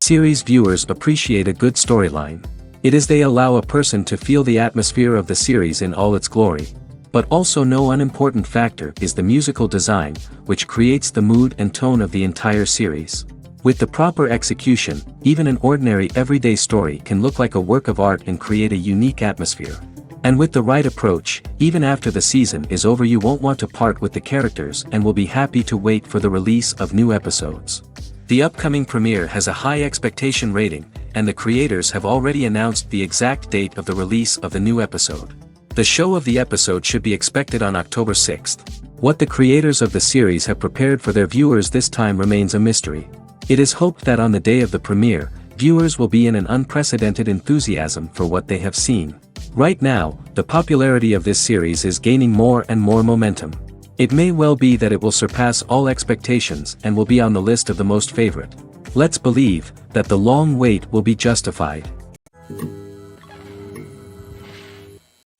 Series viewers appreciate a good storyline. It is they allow a person to feel the atmosphere of the series in all its glory. But also no unimportant factor is the musical design, which creates the mood and tone of the entire series. With the proper execution, even an ordinary everyday story can look like a work of art and create a unique atmosphere. And with the right approach, even after the season is over you won't want to part with the characters and will be happy to wait for the release of new episodes. The upcoming premiere has a high expectation rating, and the creators have already announced the exact date of the release of the new episode. The show of the episode should be expected on October 6th. What the creators of the series have prepared for their viewers this time remains a mystery. It is hoped that on the day of the premiere, viewers will be in an unprecedented enthusiasm for what they have seen. Right now, the popularity of this series is gaining more and more momentum. It may well be that it will surpass all expectations and will be on the list of the most favorite. Let's believe that the long wait will be justified.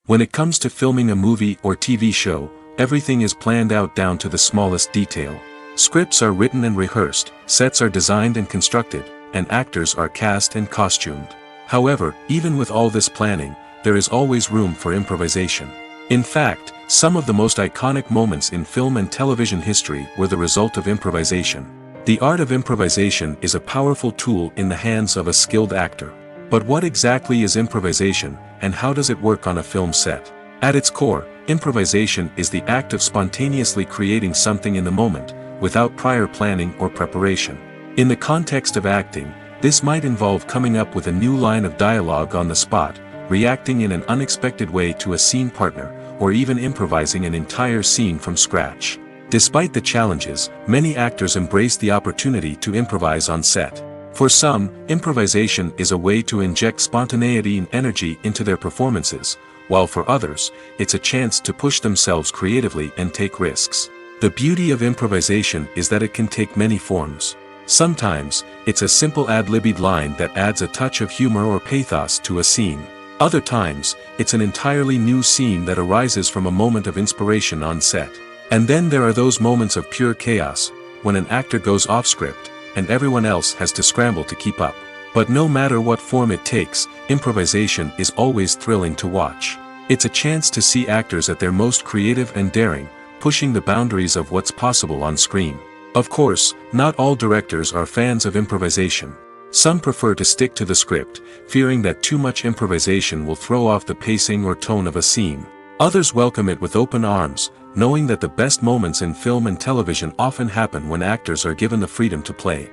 When it comes to filming a movie or TV show, everything is planned out down to the smallest detail. Scripts are written and rehearsed, sets are designed and constructed, and actors are cast and costumed. However, even with all this planning, there is always room for improvisation. In fact, some of the most iconic moments in film and television history were the result of improvisation. The art of improvisation is a powerful tool in the hands of a skilled actor. But what exactly is improvisation, and how does it work on a film set? At its core, improvisation is the act of spontaneously creating something in the moment, without prior planning or preparation. In the context of acting, this might involve coming up with a new line of dialogue on the spot, reacting in an unexpected way to a scene partner, or even improvising an entire scene from scratch. Despite the challenges, many actors embrace the opportunity to improvise on set. For some, improvisation is a way to inject spontaneity and energy into their performances, while for others, it's a chance to push themselves creatively and take risks. The beauty of improvisation is that it can take many forms. Sometimes, it's a simple ad-libbed line that adds a touch of humor or pathos to a scene. Other times, it's an entirely new scene that arises from a moment of inspiration on set. And then there are those moments of pure chaos, when an actor goes off script, and everyone else has to scramble to keep up. But no matter what form it takes, improvisation is always thrilling to watch. It's a chance to see actors at their most creative and daring, pushing the boundaries of what's possible on screen. Of course, not all directors are fans of improvisation. Some prefer to stick to the script, fearing that too much improvisation will throw off the pacing or tone of a scene. Others welcome it with open arms, knowing that the best moments in film and television often happen when actors are given the freedom to play.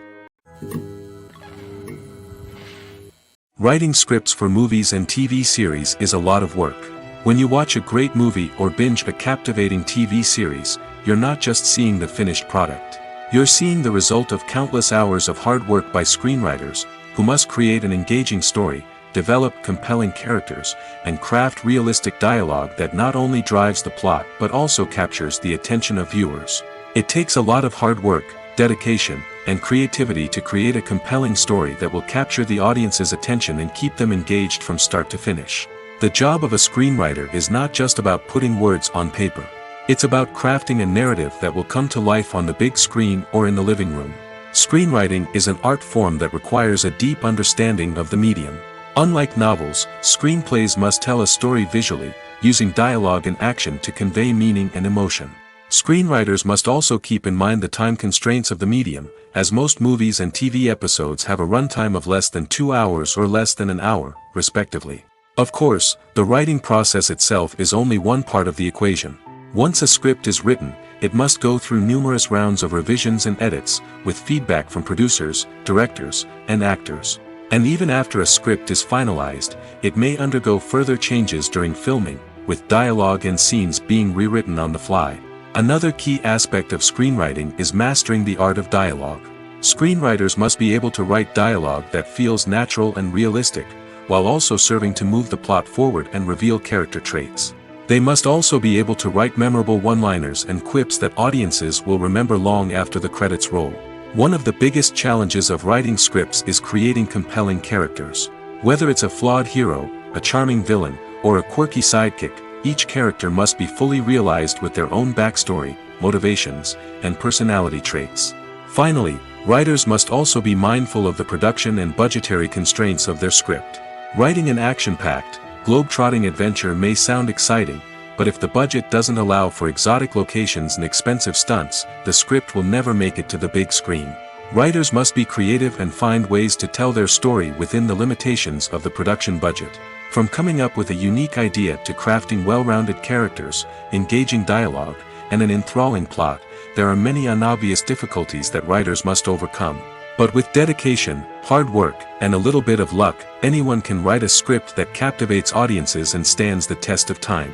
Writing scripts for movies and TV series is a lot of work. When you watch a great movie or binge a captivating TV series, you're not just seeing the finished product. You're seeing the result of countless hours of hard work by screenwriters, who must create an engaging story, develop compelling characters, and craft realistic dialogue that not only drives the plot but also captures the attention of viewers. It takes a lot of hard work, dedication, and creativity to create a compelling story that will capture the audience's attention and keep them engaged from start to finish. The job of a screenwriter is not just about putting words on paper. It's about crafting a narrative that will come to life on the big screen or in the living room. Screenwriting is an art form that requires a deep understanding of the medium. Unlike novels, screenplays must tell a story visually, using dialogue and action to convey meaning and emotion. Screenwriters must also keep in mind the time constraints of the medium, as most movies and TV episodes have a runtime of less than 2 hours or less than an hour, respectively. Of course, the writing process itself is only one part of the equation. Once a script is written, it must go through numerous rounds of revisions and edits, with feedback from producers, directors, and actors. And even after a script is finalized, it may undergo further changes during filming, with dialogue and scenes being rewritten on the fly. Another key aspect of screenwriting is mastering the art of dialogue. Screenwriters must be able to write dialogue that feels natural and realistic, while also serving to move the plot forward and reveal character traits. They must also be able to write memorable one-liners and quips that audiences will remember long after the credits roll. One of the biggest challenges of writing scripts is creating compelling characters. Whether it's a flawed hero, a charming villain, or a quirky sidekick, each character must be fully realized with their own backstory, motivations, and personality traits. Finally, Writers must also be mindful of the production and budgetary constraints of their script. Writing an action-packed, globe-trotting adventure may sound exciting, but if the budget doesn't allow for exotic locations and expensive stunts, the script will never make it to the big screen. Writers must be creative and find ways to tell their story within the limitations of the production budget. From coming up with a unique idea to crafting well-rounded characters, engaging dialogue, and an enthralling plot, there are many unobvious difficulties that writers must overcome. But with dedication, hard work, and a little bit of luck, anyone can write a script that captivates audiences and stands the test of time.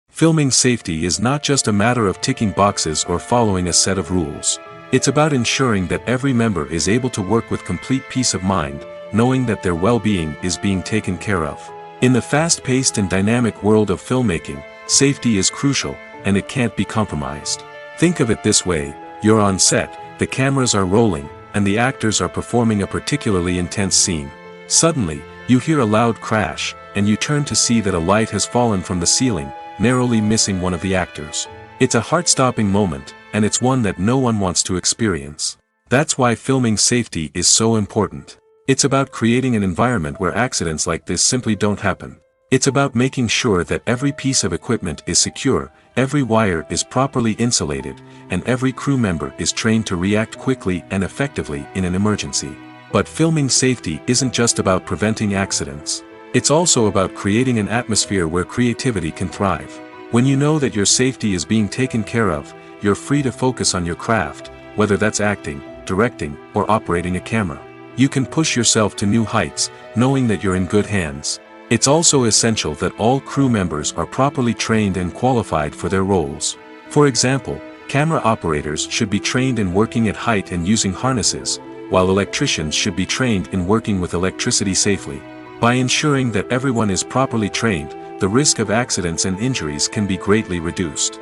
Filming safety is not just a matter of ticking boxes or following a set of rules. It's about ensuring that every member is able to work with complete peace of mind, knowing that their well-being is being taken care of. In the fast-paced and dynamic world of filmmaking, safety is crucial, and it can't be compromised. Think of it this way: you're on set, the cameras are rolling, and the actors are performing a particularly intense scene. Suddenly, you hear a loud crash, and you turn to see that a light has fallen from the ceiling, narrowly missing one of the actors. It's a heart-stopping moment, and it's one that no one wants to experience. That's why filming safety is so important. It's about creating an environment where accidents like this simply don't happen. It's about making sure that every piece of equipment is secure, every wire is properly insulated, and every crew member is trained to react quickly and effectively in an emergency. But filming safety isn't just about preventing accidents. It's also about creating an atmosphere where creativity can thrive. When you know that your safety is being taken care of, you're free to focus on your craft, whether that's acting, directing, or operating a camera. You can push yourself to new heights, knowing that you're in good hands. It's also essential that all crew members are properly trained and qualified for their roles. For example, camera operators should be trained in working at height and using harnesses, while electricians should be trained in working with electricity safely. By ensuring that everyone is properly trained, the risk of accidents and injuries can be greatly reduced.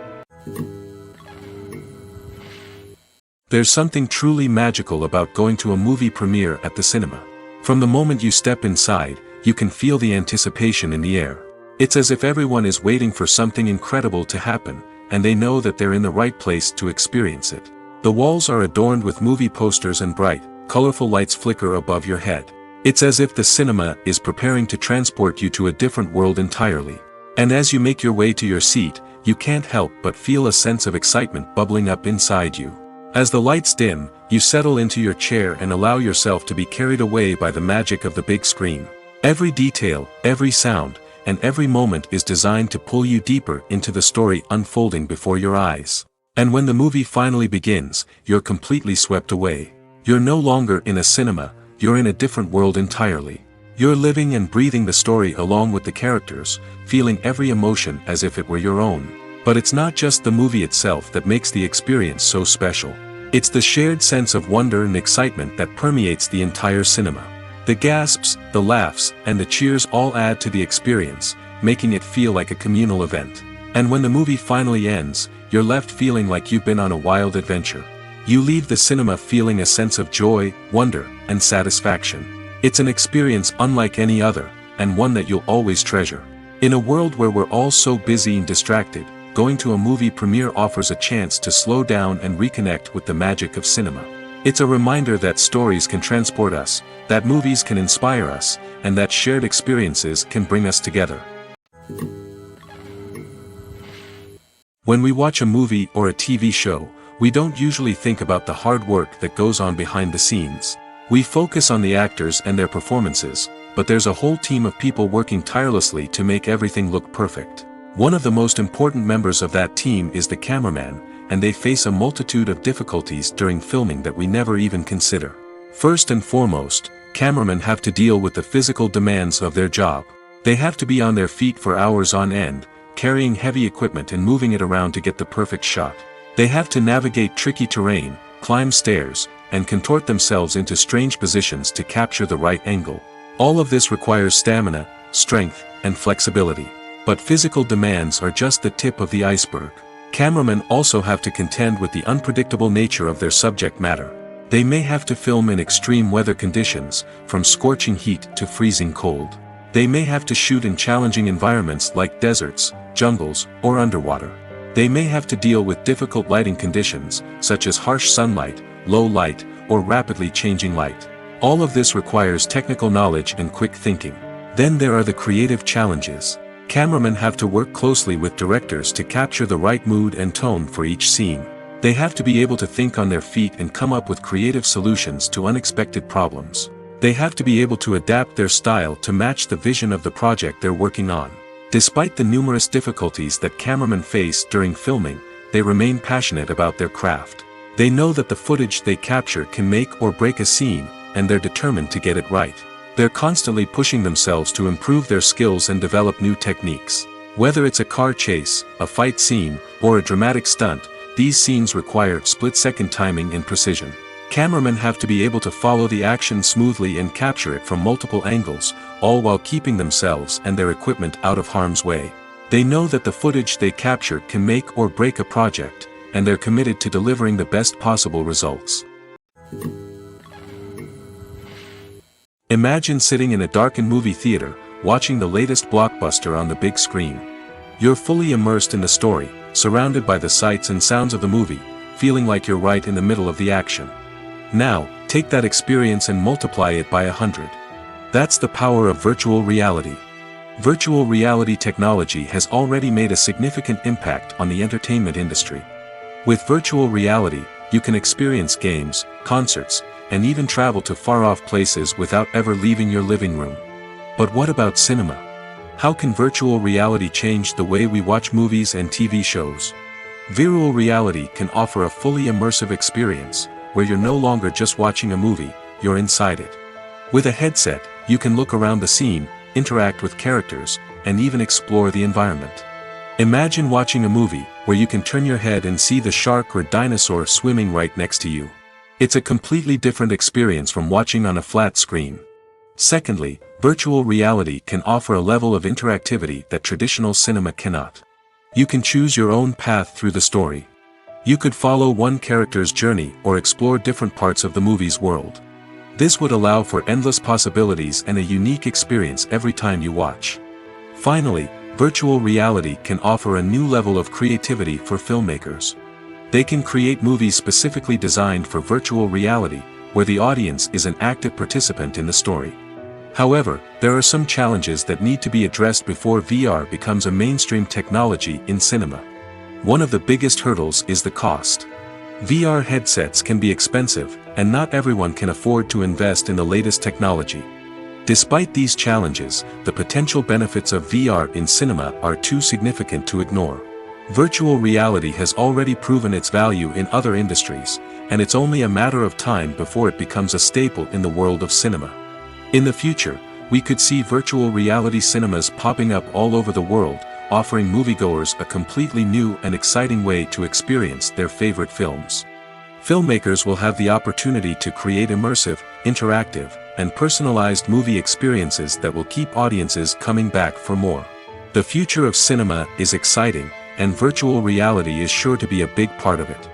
There's something truly magical about going to a movie premiere at the cinema. From the moment you step inside, you can feel the anticipation in the air. It's as if everyone is waiting for something incredible to happen, and they know that they're in the right place to experience it. The walls are adorned with movie posters and bright, colorful lights flicker above your head. It's as if the cinema is preparing to transport you to a different world entirely. And as you make your way to your seat, you can't help but feel a sense of excitement bubbling up inside you. As the lights dim, you settle into your chair and allow yourself to be carried away by the magic of the big screen. Every detail, every sound, and every moment is designed to pull you deeper into the story unfolding before your eyes. And when the movie finally begins, you're completely swept away. You're no longer in a cinema, you're in a different world entirely. You're living and breathing the story along with the characters, feeling every emotion as if it were your own. But it's not just the movie itself that makes the experience so special. It's the shared sense of wonder and excitement that permeates the entire cinema. The gasps, the laughs, and the cheers all add to the experience, making it feel like a communal event. And when the movie finally ends, you're left feeling like you've been on a wild adventure. You leave the cinema feeling a sense of joy, wonder, and satisfaction. It's an experience unlike any other, and one that you'll always treasure. In a world where we're all so busy and distracted, going to a movie premiere offers a chance to slow down and reconnect with the magic of cinema. It's a reminder that stories can transport us, that movies can inspire us, and that shared experiences can bring us together. When we watch a movie or a TV show, we don't usually think about the hard work that goes on behind the scenes. We focus on the actors and their performances, but there's a whole team of people working tirelessly to make everything look perfect. One of the most important members of that team is the cameraman, and they face a multitude of difficulties during filming that we never even consider. First and foremost, cameramen have to deal with the physical demands of their job. They have to be on their feet for hours on end, carrying heavy equipment and moving it around to get the perfect shot. They have to navigate tricky terrain, climb stairs, and contort themselves into strange positions to capture the right angle. All of this requires stamina, strength, and flexibility. But physical demands are just the tip of the iceberg. Cameramen also have to contend with the unpredictable nature of their subject matter. They may have to film in extreme weather conditions, from scorching heat to freezing cold. They may have to shoot in challenging environments like deserts, jungles, or underwater. They may have to deal with difficult lighting conditions, such as harsh sunlight, low light, or rapidly changing light. All of this requires technical knowledge and quick thinking. Then there are the creative challenges. Cameramen have to work closely with directors to capture the right mood and tone for each scene. They have to be able to think on their feet and come up with creative solutions to unexpected problems. They have to be able to adapt their style to match the vision of the project they're working on. Despite the numerous difficulties that cameramen face during filming, they remain passionate about their craft. They know that the footage they capture can make or break a scene, and they're determined to get it right. They're constantly pushing themselves to improve their skills and develop new techniques. Whether it's a car chase, a fight scene, or a dramatic stunt, these scenes require split-second timing and precision. Cameramen have to be able to follow the action smoothly and capture it from multiple angles, all while keeping themselves and their equipment out of harm's way. They know that the footage they capture can make or break a project, and they're committed to delivering the best possible results. Imagine sitting in a darkened movie theater, watching the latest blockbuster on the big screen. You're fully immersed in the story, surrounded by the sights and sounds of the movie, feeling like you're right in the middle of the action. Now, take that experience and multiply it by 100. That's the power of virtual reality. Virtual reality technology has already made a significant impact on the entertainment industry. With virtual reality, you can experience games, concerts, and even travel to far-off places without ever leaving your living room. But what about cinema? How can virtual reality change the way we watch movies and TV shows? Virtual reality can offer a fully immersive experience, where you're no longer just watching a movie, you're inside it. With a headset, you can look around the scene, interact with characters, and even explore the environment. Imagine watching a movie, where you can turn your head and see the shark or dinosaur swimming right next to you. It's a completely different experience from watching on a flat screen. Secondly, virtual reality can offer a level of interactivity that traditional cinema cannot. You can choose your own path through the story. You could follow one character's journey or explore different parts of the movie's world. This would allow for endless possibilities and a unique experience every time you watch. Finally, virtual reality can offer a new level of creativity for filmmakers. They can create movies specifically designed for virtual reality, where the audience is an active participant in the story. However, there are some challenges that need to be addressed before VR becomes a mainstream technology in cinema. One of the biggest hurdles is the cost. VR headsets can be expensive, and not everyone can afford to invest in the latest technology. Despite these challenges, the potential benefits of VR in cinema are too significant to ignore. Virtual reality has already proven its value in other industries, and it's only a matter of time before it becomes a staple in the world of cinema. In the future, we could see virtual reality cinemas popping up all over the world, offering moviegoers a completely new and exciting way to experience their favorite films. Filmmakers will have the opportunity to create immersive, interactive, and personalized movie experiences that will keep audiences coming back for more. The future of cinema is exciting, and virtual reality is sure to be a big part of it.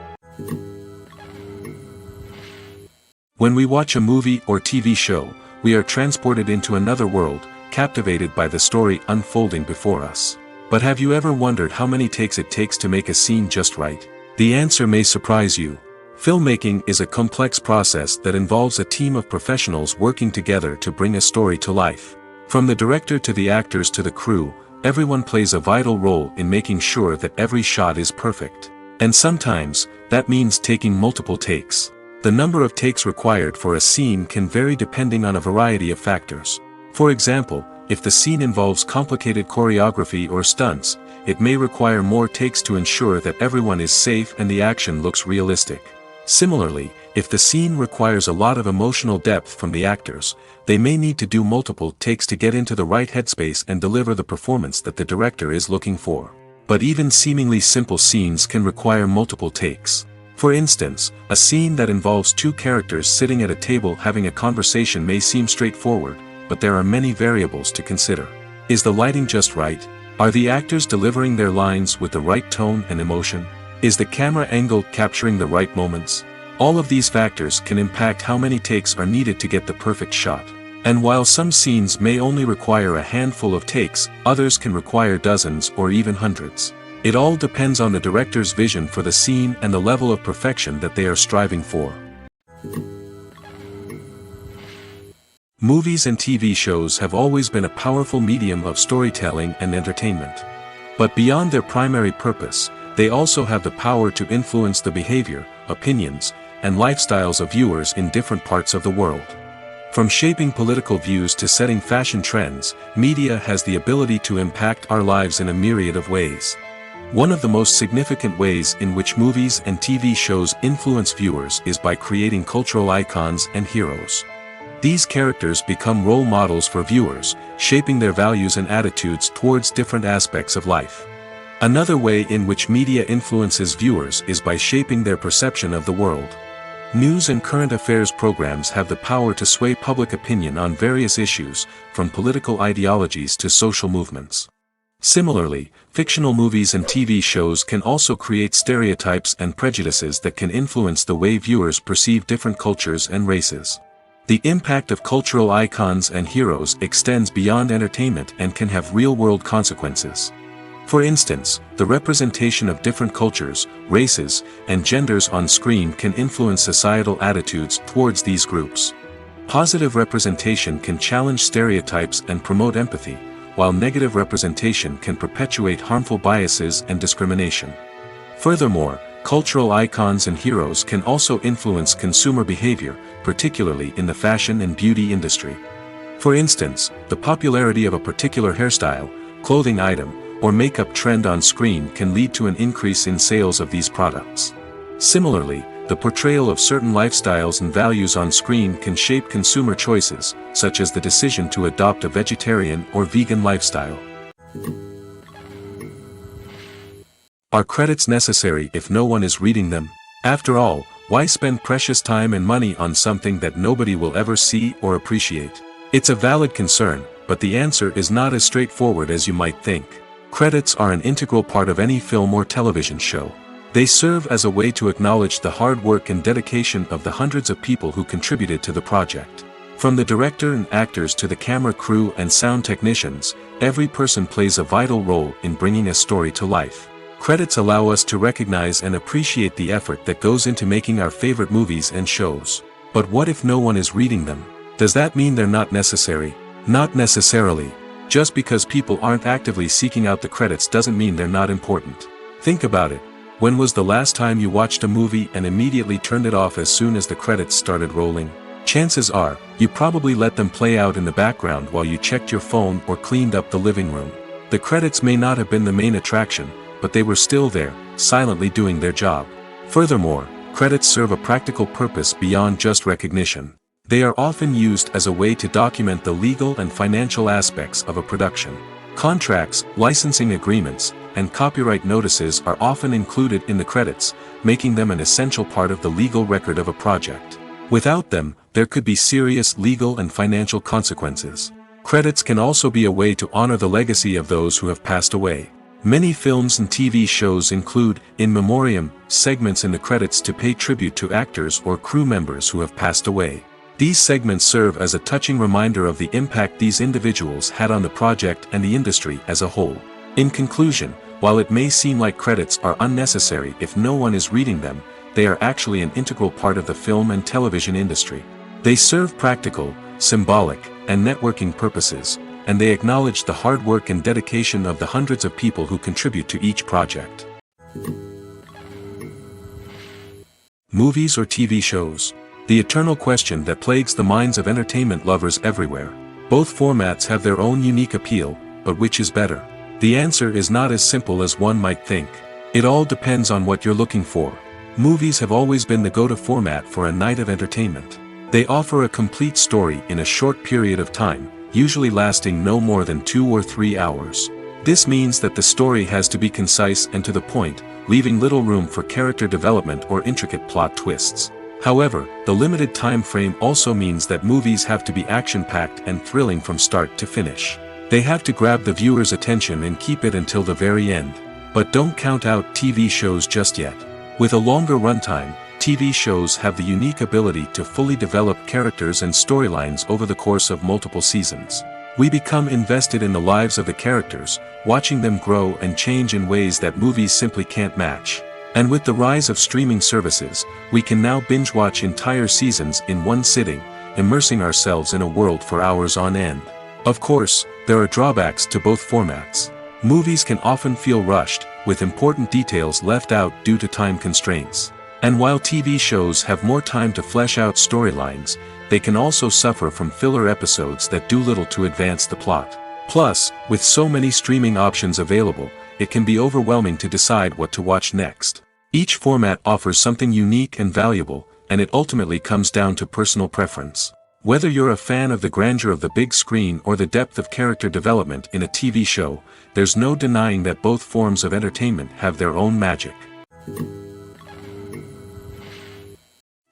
When we watch a movie or TV show, we are transported into another world, captivated by the story unfolding before us. But have you ever wondered how many takes it takes to make a scene just right? The answer may surprise you. Filmmaking is a complex process that involves a team of professionals working together to bring a story to life. From the director to the actors to the crew, everyone plays a vital role in making sure that every shot is perfect. And sometimes, that means taking multiple takes. The number of takes required for a scene can vary depending on a variety of factors. For example, if the scene involves complicated choreography or stunts, it may require more takes to ensure that everyone is safe and the action looks realistic. Similarly, if the scene requires a lot of emotional depth from the actors, they may need to do multiple takes to get into the right headspace and deliver the performance that the director is looking for. But even seemingly simple scenes can require multiple takes. For instance, a scene that involves two characters sitting at a table having a conversation may seem straightforward, but there are many variables to consider. Is the lighting just right? Are the actors delivering their lines with the right tone and emotion? Is the camera angle capturing the right moments? All of these factors can impact how many takes are needed to get the perfect shot. And while some scenes may only require a handful of takes, others can require dozens or even hundreds. It all depends on the director's vision for the scene and the level of perfection that they are striving for. Movies and TV shows have always been a powerful medium of storytelling and entertainment. But beyond their primary purpose, they also have the power to influence the behavior, opinions, and lifestyles of viewers in different parts of the world. From shaping political views to setting fashion trends, media has the ability to impact our lives in a myriad of ways. One of the most significant ways in which movies and TV shows influence viewers is by creating cultural icons and heroes. These characters become role models for viewers, shaping their values and attitudes towards different aspects of life. Another way in which media influences viewers is by shaping their perception of the world. News and current affairs programs have the power to sway public opinion on various issues, from political ideologies to social movements. Similarly, fictional movies and TV shows can also create stereotypes and prejudices that can influence the way viewers perceive different cultures and races. The impact of cultural icons and heroes extends beyond entertainment and can have real-world consequences. For instance, the representation of different cultures, races, and genders on screen can influence societal attitudes towards these groups. Positive representation can challenge stereotypes and promote empathy, while negative representation can perpetuate harmful biases and discrimination. Furthermore, cultural icons and heroes can also influence consumer behavior, particularly in the fashion and beauty industry. For instance, the popularity of a particular hairstyle, clothing item, or makeup trend on screen can lead to an increase in sales of these products. Similarly, the portrayal of certain lifestyles and values on screen can shape consumer choices, such as the decision to adopt a vegetarian or vegan lifestyle. Are credits necessary if no one is reading them? After all, why spend precious time and money on something that nobody will ever see or appreciate? It's a valid concern, but the answer is not as straightforward as you might think. Credits are an integral part of any film or television show. They serve as a way to acknowledge the hard work and dedication of the hundreds of people who contributed to the project. From the director and actors to the camera crew and sound technicians, every person plays a vital role in bringing a story to life. Credits allow us to recognize and appreciate the effort that goes into making our favorite movies and shows. But what if no one is reading them? Does that mean they're not necessary? Not necessarily. Just because people aren't actively seeking out the credits doesn't mean they're not important. Think about it. When was the last time you watched a movie and immediately turned it off as soon as the credits started rolling? Chances are, you probably let them play out in the background while you checked your phone or cleaned up the living room. The credits may not have been the main attraction, but they were still there, silently doing their job. Furthermore, credits serve a practical purpose beyond just recognition. They are often used as a way to document the legal and financial aspects of a production. Contracts, licensing agreements, and copyright notices are often included in the credits, making them an essential part of the legal record of a project. Without them, there could be serious legal and financial consequences. Credits can also be a way to honor the legacy of those who have passed away. Many films and TV shows include, in memoriam, segments in the credits to pay tribute to actors or crew members who have passed away. These segments serve as a touching reminder of the impact these individuals had on the project and the industry as a whole. In conclusion, while it may seem like credits are unnecessary if no one is reading them, they are actually an integral part of the film and television industry. They serve practical, symbolic, and networking purposes, and they acknowledge the hard work and dedication of the hundreds of people who contribute to each project. Movies or TV shows? The eternal question that plagues the minds of entertainment lovers everywhere. Both formats have their own unique appeal, but which is better? The answer is not as simple as one might think. It all depends on what you're looking for. Movies have always been the go-to format for a night of entertainment. They offer a complete story in a short period of time, usually lasting no more than 2 or 3 hours. This means that the story has to be concise and to the point, leaving little room for character development or intricate plot twists. However, the limited time frame also means that movies have to be action-packed and thrilling from start to finish. They have to grab the viewer's attention and keep it until the very end. But don't count out TV shows just yet. With a longer runtime, TV shows have the unique ability to fully develop characters and storylines over the course of multiple seasons. We become invested in the lives of the characters, watching them grow and change in ways that movies simply can't match. And with the rise of streaming services, we can now binge-watch entire seasons in one sitting, immersing ourselves in a world for hours on end. Of course, there are drawbacks to both formats. Movies can often feel rushed, with important details left out due to time constraints. And while TV shows have more time to flesh out storylines, they can also suffer from filler episodes that do little to advance the plot. Plus, with so many streaming options available, it can be overwhelming to decide what to watch next. Each format offers something unique and valuable, and it ultimately comes down to personal preference. Whether you're a fan of the grandeur of the big screen or the depth of character development in a TV show, there's no denying that both forms of entertainment have their own magic.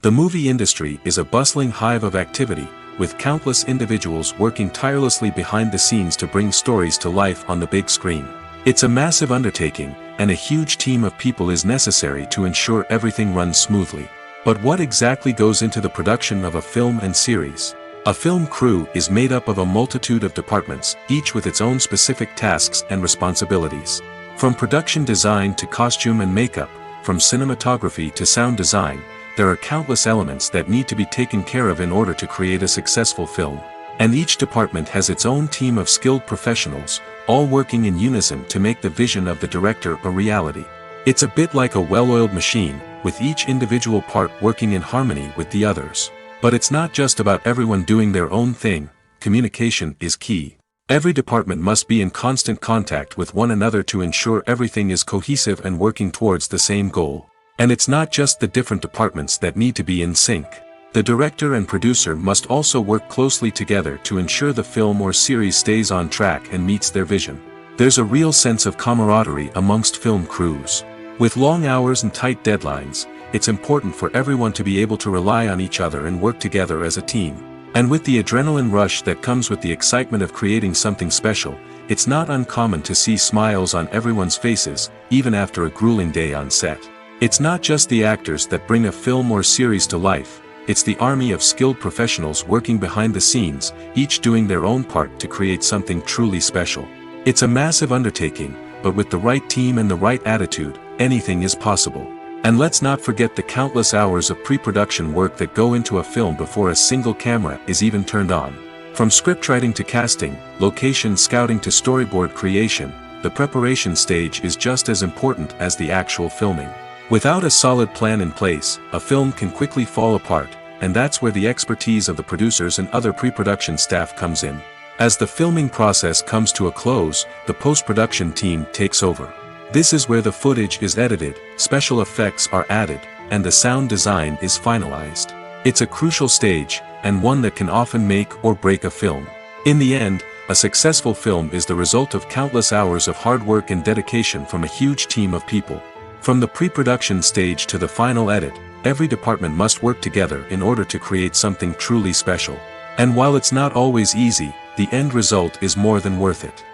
The movie industry is a bustling hive of activity, with countless individuals working tirelessly behind the scenes to bring stories to life on the big screen. It's a massive undertaking, and a huge team of people is necessary to ensure everything runs smoothly. But what exactly goes into the production of a film and series? A film crew is made up of a multitude of departments, each with its own specific tasks and responsibilities. From production design to costume and makeup, from cinematography to sound design, there are countless elements that need to be taken care of in order to create a successful film. And each department has its own team of skilled professionals, all working in unison to make the vision of the director a reality. It's a bit like a well-oiled machine, with each individual part working in harmony with the others. But it's not just about everyone doing their own thing. Communication is key. Every department must be in constant contact with one another to ensure everything is cohesive and working towards the same goal. And it's not just the different departments that need to be in sync. The director and producer must also work closely together to ensure the film or series stays on track and meets their vision. There's a real sense of camaraderie amongst film crews. With long hours and tight deadlines, it's important for everyone to be able to rely on each other and work together as a team. And with the adrenaline rush that comes with the excitement of creating something special, it's not uncommon to see smiles on everyone's faces, even after a grueling day on set. It's not just the actors that bring a film or series to life, it's the army of skilled professionals working behind the scenes, each doing their own part to create something truly special. It's a massive undertaking, but with the right team and the right attitude, anything is possible. And let's not forget the countless hours of pre-production work that go into a film before a single camera is even turned on. From scriptwriting to casting, location scouting to storyboard creation, the preparation stage is just as important as the actual filming. Without a solid plan in place, a film can quickly fall apart, and that's where the expertise of the producers and other pre-production staff comes in. As the filming process comes to a close, the post-production team takes over. This is where the footage is edited, special effects are added, and the sound design is finalized. It's a crucial stage, and one that can often make or break a film. In the end, a successful film is the result of countless hours of hard work and dedication from a huge team of people. From the pre-production stage to the final edit, every department must work together in order to create something truly special. And while it's not always easy, the end result is more than worth it.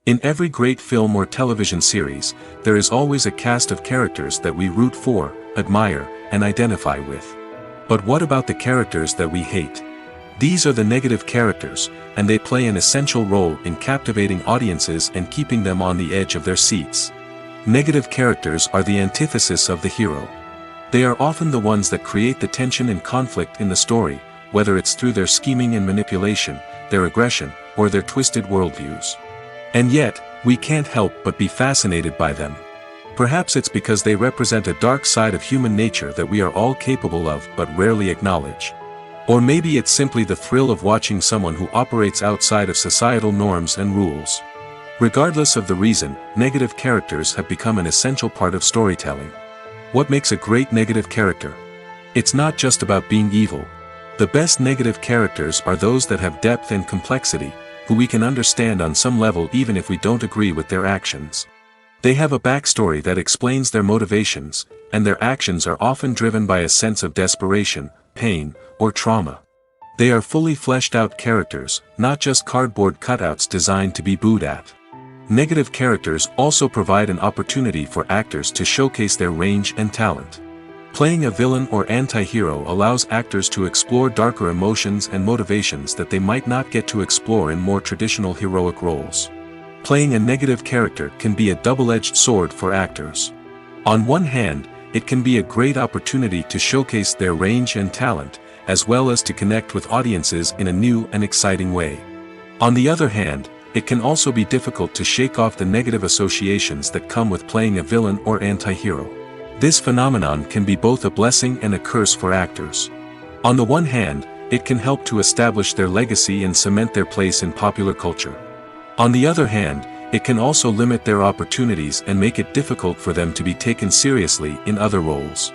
In every great film or television series, there is always a cast of characters that we root for, admire, and identify with. But what about the characters that we hate? These are the negative characters, and they play an essential role in captivating audiences and keeping them on the edge of their seats. Negative characters are the antithesis of the hero. They are often the ones that create the tension and conflict in the story, whether it's through their scheming and manipulation, their aggression, or their twisted worldviews. And yet, we can't help but be fascinated by them. Perhaps it's because they represent a dark side of human nature that we are all capable of but rarely acknowledge. Or maybe it's simply the thrill of watching someone who operates outside of societal norms and rules. Regardless of the reason, negative characters have become an essential part of storytelling. What makes a great negative character? It's not just about being evil. The best negative characters are those that have depth and complexity, who we can understand on some level even if we don't agree with their actions. They have a backstory that explains their motivations, and their actions are often driven by a sense of desperation, pain, or trauma. They are fully fleshed out characters, not just cardboard cutouts designed to be booed at. Negative characters also provide an opportunity for actors to showcase their range and talent. Playing a villain or anti-hero allows actors to explore darker emotions and motivations that they might not get to explore in more traditional heroic roles. Playing a negative character can be a double-edged sword for actors. On one hand, it can be a great opportunity to showcase their range and talent, as well as to connect with audiences in a new and exciting way. On the other hand, it can also be difficult to shake off the negative associations that come with playing a villain or anti-hero. This phenomenon can be both a blessing and a curse for actors. On the one hand, it can help to establish their legacy and cement their place in popular culture. On the other hand, it can also limit their opportunities and make it difficult for them to be taken seriously in other roles.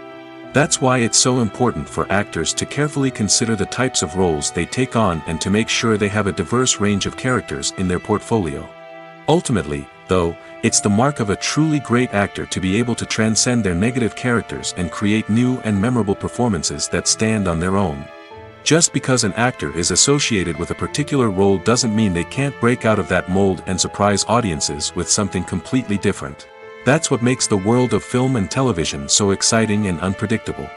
That's why it's so important for actors to carefully consider the types of roles they take on and to make sure they have a diverse range of characters in their portfolio. Ultimately, though, it's the mark of a truly great actor to be able to transcend their negative characters and create new and memorable performances that stand on their own. Just because an actor is associated with a particular role doesn't mean they can't break out of that mold and surprise audiences with something completely different. That's what makes the world of film and television so exciting and unpredictable.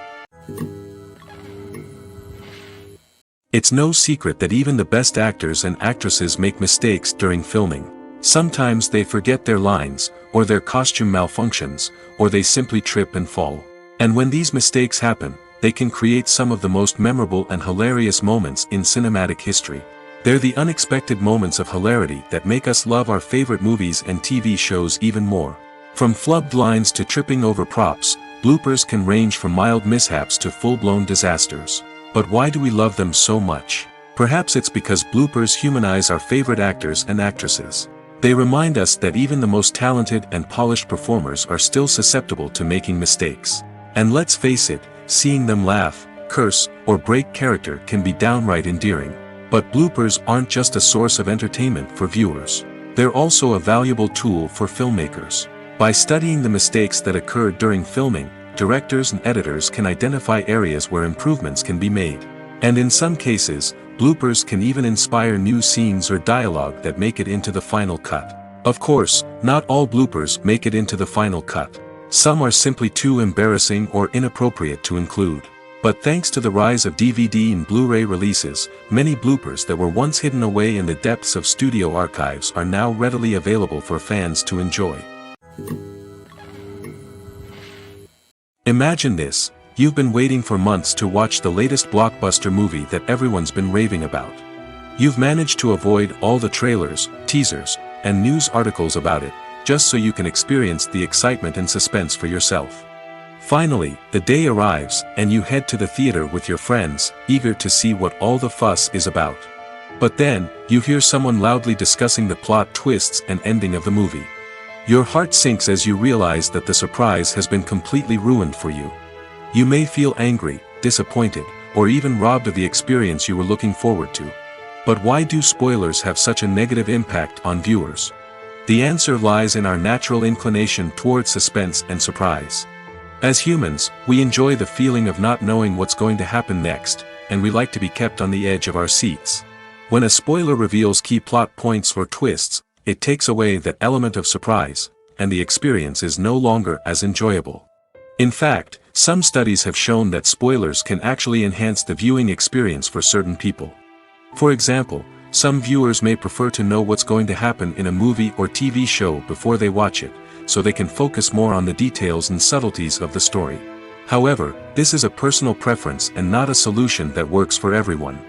It's no secret that even the best actors and actresses make mistakes during filming. Sometimes they forget their lines, or their costume malfunctions, or they simply trip and fall. And when these mistakes happen, they can create some of the most memorable and hilarious moments in cinematic history. They're the unexpected moments of hilarity that make us love our favorite movies and TV shows even more. From flubbed lines to tripping over props, bloopers can range from mild mishaps to full-blown disasters. But why do we love them so much? Perhaps it's because bloopers humanize our favorite actors and actresses. They remind us that even the most talented and polished performers are still susceptible to making mistakes. And let's face it, seeing them laugh, curse, or break character can be downright endearing. But bloopers aren't just a source of entertainment for viewers. They're also a valuable tool for filmmakers. By studying the mistakes that occurred during filming, directors and editors can identify areas where improvements can be made. And in some cases, bloopers can even inspire new scenes or dialogue that make it into the final cut. Of course, not all bloopers make it into the final cut. Some are simply too embarrassing or inappropriate to include. But thanks to the rise of DVD and Blu-ray releases, many bloopers that were once hidden away in the depths of studio archives are now readily available for fans to enjoy. Imagine this: you've been waiting for months to watch the latest blockbuster movie that everyone's been raving about. You've managed to avoid all the trailers, teasers, and news articles about it, just so you can experience the excitement and suspense for yourself. Finally, the day arrives, and you head to the theater with your friends, eager to see what all the fuss is about. But then, you hear someone loudly discussing the plot twists and ending of the movie. Your heart sinks as you realize that the surprise has been completely ruined for you. You may feel angry, disappointed, or even robbed of the experience you were looking forward to. But why do spoilers have such a negative impact on viewers? The answer lies in our natural inclination towards suspense and surprise. As humans, we enjoy the feeling of not knowing what's going to happen next, and we like to be kept on the edge of our seats. When a spoiler reveals key plot points or twists, it takes away that element of surprise, and the experience is no longer as enjoyable. In fact, some studies have shown that spoilers can actually enhance the viewing experience for certain people. For example, some viewers may prefer to know what's going to happen in a movie or TV show before they watch it, so they can focus more on the details and subtleties of the story. However, this is a personal preference and not a solution that works for everyone.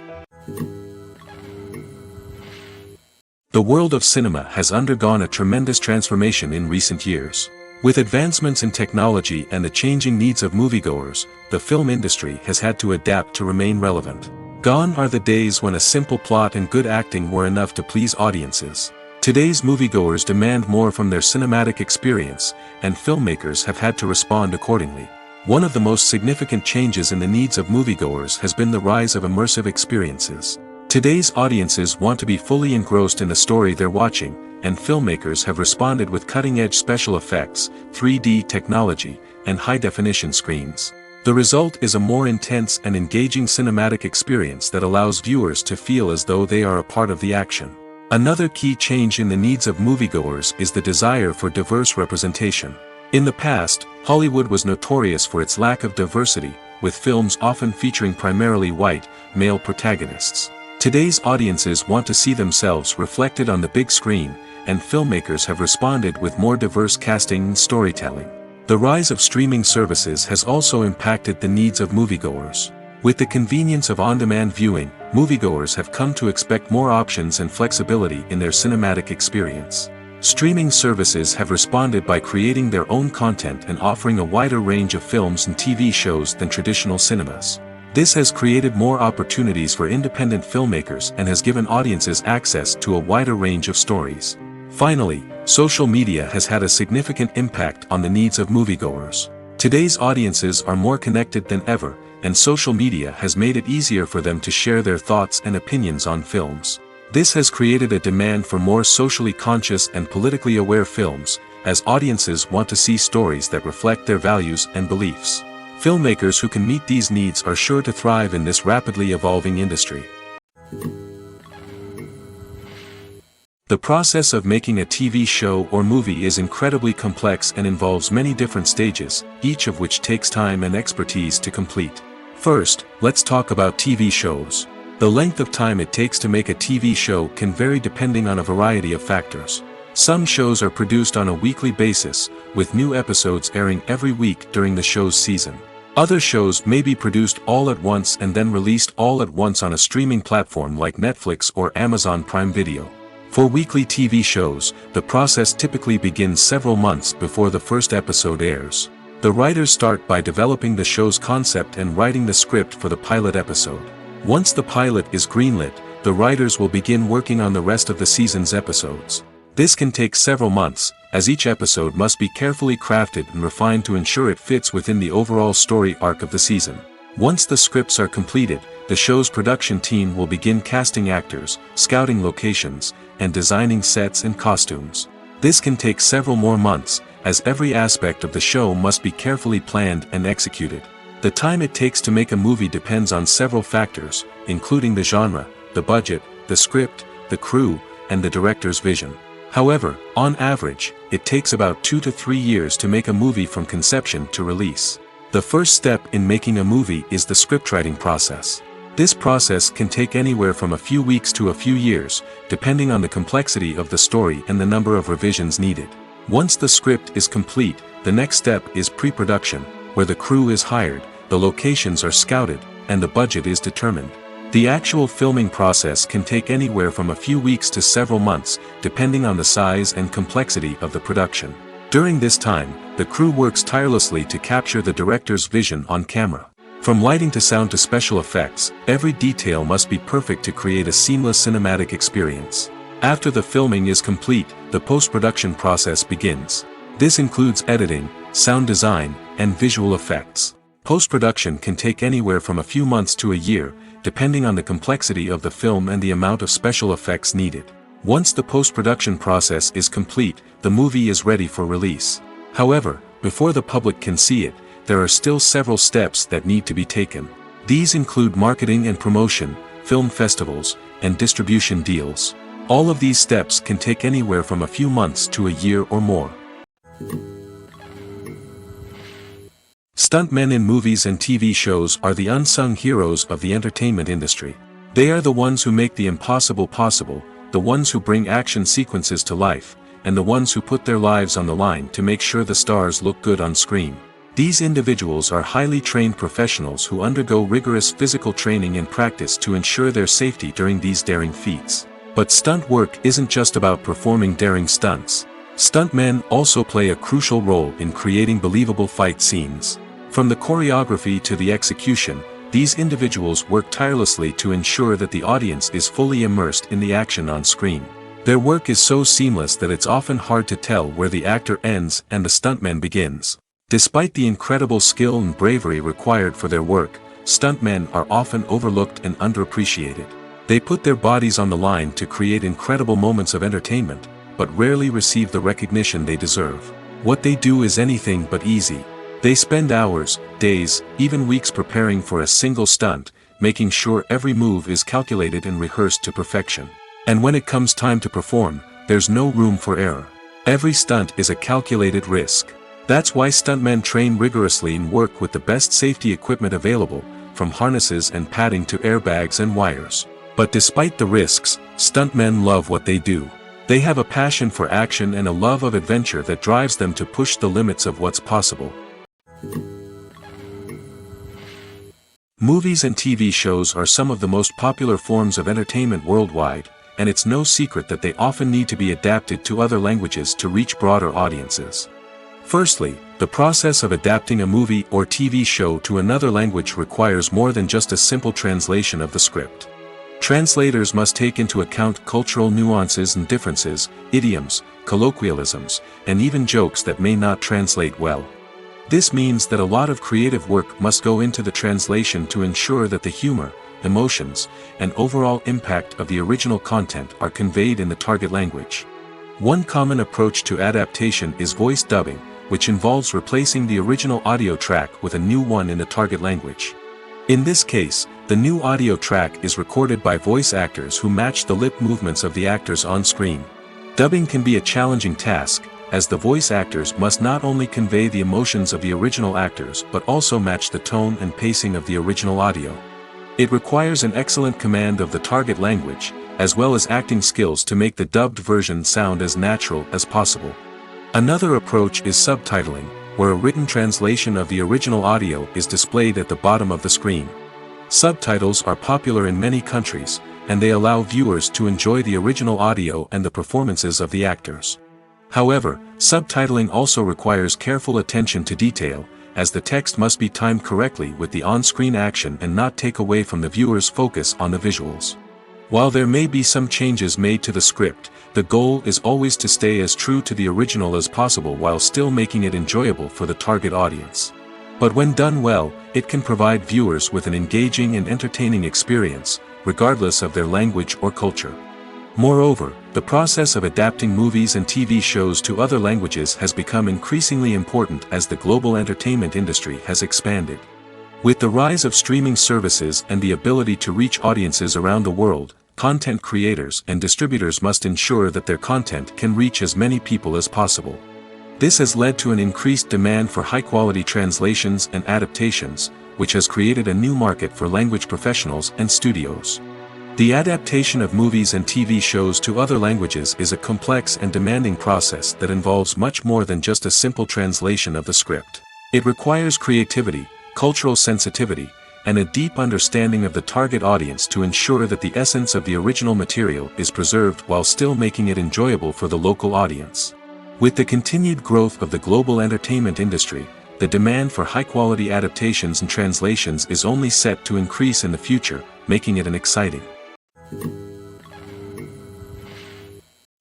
The world of cinema has undergone a tremendous transformation in recent years. With advancements in technology and the changing needs of moviegoers, the film industry has had to adapt to remain relevant. Gone are the days when a simple plot and good acting were enough to please audiences. Today's moviegoers demand more from their cinematic experience, and filmmakers have had to respond accordingly. One of the most significant changes in the needs of moviegoers has been the rise of immersive experiences. Today's audiences want to be fully engrossed in the story they're watching, and filmmakers have responded with cutting-edge special effects, 3D technology, and high-definition screens. The result is a more intense and engaging cinematic experience that allows viewers to feel as though they are a part of the action. Another key change in the needs of moviegoers is the desire for diverse representation. In the past, Hollywood was notorious for its lack of diversity, with films often featuring primarily white, male protagonists. Today's audiences want to see themselves reflected on the big screen, and filmmakers have responded with more diverse casting and storytelling. The rise of streaming services has also impacted the needs of moviegoers. With the convenience of on-demand viewing, moviegoers have come to expect more options and flexibility in their cinematic experience. Streaming services have responded by creating their own content and offering a wider range of films and TV shows than traditional cinemas. This has created more opportunities for independent filmmakers and has given audiences access to a wider range of stories. Finally, social media has had a significant impact on the needs of moviegoers. Today's audiences are more connected than ever, and social media has made it easier for them to share their thoughts and opinions on films. This has created a demand for more socially conscious and politically aware films, as audiences want to see stories that reflect their values and beliefs. Filmmakers who can meet these needs are sure to thrive in this rapidly evolving industry. The process of making a TV show or movie is incredibly complex and involves many different stages, each of which takes time and expertise to complete. First, let's talk about TV shows. The length of time it takes to make a TV show can vary depending on a variety of factors. Some shows are produced on a weekly basis, with new episodes airing every week during the show's season. Other shows may be produced all at once and then released all at once on a streaming platform like Netflix or Amazon Prime Video. For weekly TV shows, the process typically begins several months before the first episode airs. The writers start by developing the show's concept and writing the script for the pilot episode. Once the pilot is greenlit, the writers will begin working on the rest of the season's episodes. This can take several months, as each episode must be carefully crafted and refined to ensure it fits within the overall story arc of the season. Once the scripts are completed, the show's production team will begin casting actors, scouting locations, and designing sets and costumes. This can take several more months, as every aspect of the show must be carefully planned and executed. The time it takes to make a movie depends on several factors, including the genre, the budget, the script, the crew, and the director's vision. However, on average, it takes about 2 to 3 years to make a movie from conception to release. The first step in making a movie is the scriptwriting process. This process can take anywhere from a few weeks to a few years, depending on the complexity of the story and the number of revisions needed. Once the script is complete, the next step is pre-production, where the crew is hired, the locations are scouted, and the budget is determined. The actual filming process can take anywhere from a few weeks to several months, depending on the size and complexity of the production. During this time, the crew works tirelessly to capture the director's vision on camera. From lighting to sound to special effects, every detail must be perfect to create a seamless cinematic experience. After the filming is complete, the post-production process begins. This includes editing, sound design, and visual effects. Post-production can take anywhere from a few months to a year, depending on the complexity of the film and the amount of special effects needed. Once the post-production process is complete, the movie is ready for release. However, before the public can see it, there are still several steps that need to be taken. These include marketing and promotion, film festivals, and distribution deals. All of these steps can take anywhere from a few months to a year or more. Stuntmen in movies and TV shows are the unsung heroes of the entertainment industry. They are the ones who make the impossible possible, the ones who bring action sequences to life, and the ones who put their lives on the line to make sure the stars look good on screen. These individuals are highly trained professionals who undergo rigorous physical training and practice to ensure their safety during these daring feats. But stunt work isn't just about performing daring stunts. Stuntmen also play a crucial role in creating believable fight scenes. From the choreography to the execution, these individuals work tirelessly to ensure that the audience is fully immersed in the action on screen. Their work is so seamless that it's often hard to tell where the actor ends and the stuntman begins. Despite the incredible skill and bravery required for their work, stuntmen are often overlooked and underappreciated. They put their bodies on the line to create incredible moments of entertainment, but rarely receive the recognition they deserve. What they do is anything but easy. They spend hours, days, even weeks preparing for a single stunt, making sure every move is calculated and rehearsed to perfection. And when it comes time to perform, there's no room for error. Every stunt is a calculated risk. That's why stuntmen train rigorously and work with the best safety equipment available, from harnesses and padding to airbags and wires. But despite the risks, stuntmen love what they do. They have a passion for action and a love of adventure that drives them to push the limits of what's possible. Movies and TV shows are some of the most popular forms of entertainment worldwide, and it's no secret that they often need to be adapted to other languages to reach broader audiences. Firstly, the process of adapting a movie or TV show to another language requires more than just a simple translation of the script. Translators must take into account cultural nuances and differences, idioms, colloquialisms, and even jokes that may not translate well. This means that a lot of creative work must go into the translation to ensure that the humor, emotions, and overall impact of the original content are conveyed in the target language. One common approach to adaptation is voice dubbing, which involves replacing the original audio track with a new one in the target language. In this case, the new audio track is recorded by voice actors who match the lip movements of the actors on screen. Dubbing can be a challenging task, as the voice actors must not only convey the emotions of the original actors but also match the tone and pacing of the original audio. It requires an excellent command of the target language, as well as acting skills to make the dubbed version sound as natural as possible. Another approach is subtitling, where a written translation of the original audio is displayed at the bottom of the screen. Subtitles are popular in many countries, and they allow viewers to enjoy the original audio and the performances of the actors. However, subtitling also requires careful attention to detail, as the text must be timed correctly with the on-screen action and not take away from the viewer's focus on the visuals. While there may be some changes made to the script, the goal is always to stay as true to the original as possible while still making it enjoyable for the target audience. But when done well, it can provide viewers with an engaging and entertaining experience, regardless of their language or culture. Moreover, the process of adapting movies and TV shows to other languages has become increasingly important as the global entertainment industry has expanded. With the rise of streaming services and the ability to reach audiences around the world, content creators and distributors must ensure that their content can reach as many people as possible. This has led to an increased demand for high-quality translations and adaptations, which has created a new market for language professionals and studios. The adaptation of movies and TV shows to other languages is a complex and demanding process that involves much more than just a simple translation of the script. It requires creativity, cultural sensitivity, and a deep understanding of the target audience to ensure that the essence of the original material is preserved while still making it enjoyable for the local audience. With the continued growth of the global entertainment industry, the demand for high-quality adaptations and translations is only set to increase in the future, making it exciting.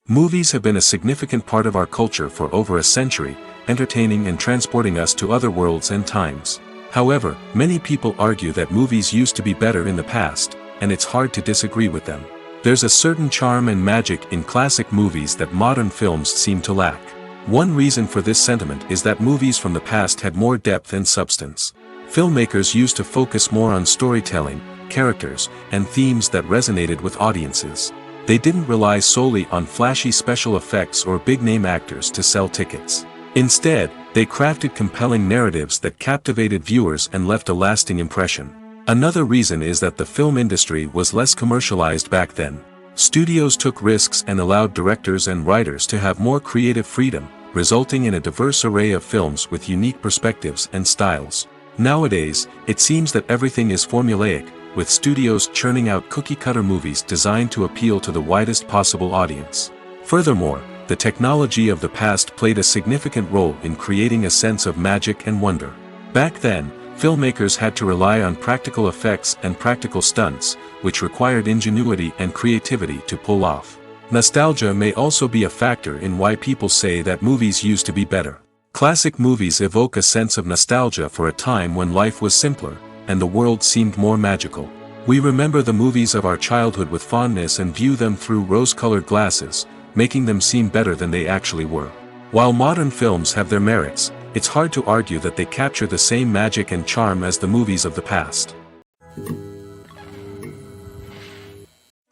Movies have been a significant part of our culture for over a century, entertaining and transporting us to other worlds and times. However, many people argue that movies used to be better in the past, and it's hard to disagree with them. There's a certain charm and magic in classic movies that modern films seem to lack. One reason for this sentiment is that movies from the past had more depth and substance. Filmmakers used to focus more on storytelling, characters, and themes that resonated with audiences. They didn't rely solely on flashy special effects or big-name actors to sell tickets. Instead, they crafted compelling narratives that captivated viewers and left a lasting impression. Another reason is that the film industry was less commercialized back then. Studios took risks and allowed directors and writers to have more creative freedom, resulting in a diverse array of films with unique perspectives and styles. Nowadays, it seems that everything is formulaic, with studios churning out cookie-cutter movies designed to appeal to the widest possible audience. Furthermore, the technology of the past played a significant role in creating a sense of magic and wonder. Back then, filmmakers had to rely on practical effects and practical stunts, which required ingenuity and creativity to pull off. Nostalgia may also be a factor in why people say that movies used to be better. Classic movies evoke a sense of nostalgia for a time when life was simpler, and the world seemed more magical. We remember the movies of our childhood with fondness and view them through rose-colored glasses, making them seem better than they actually were. While modern films have their merits, it's hard to argue that they capture the same magic and charm as the movies of the past.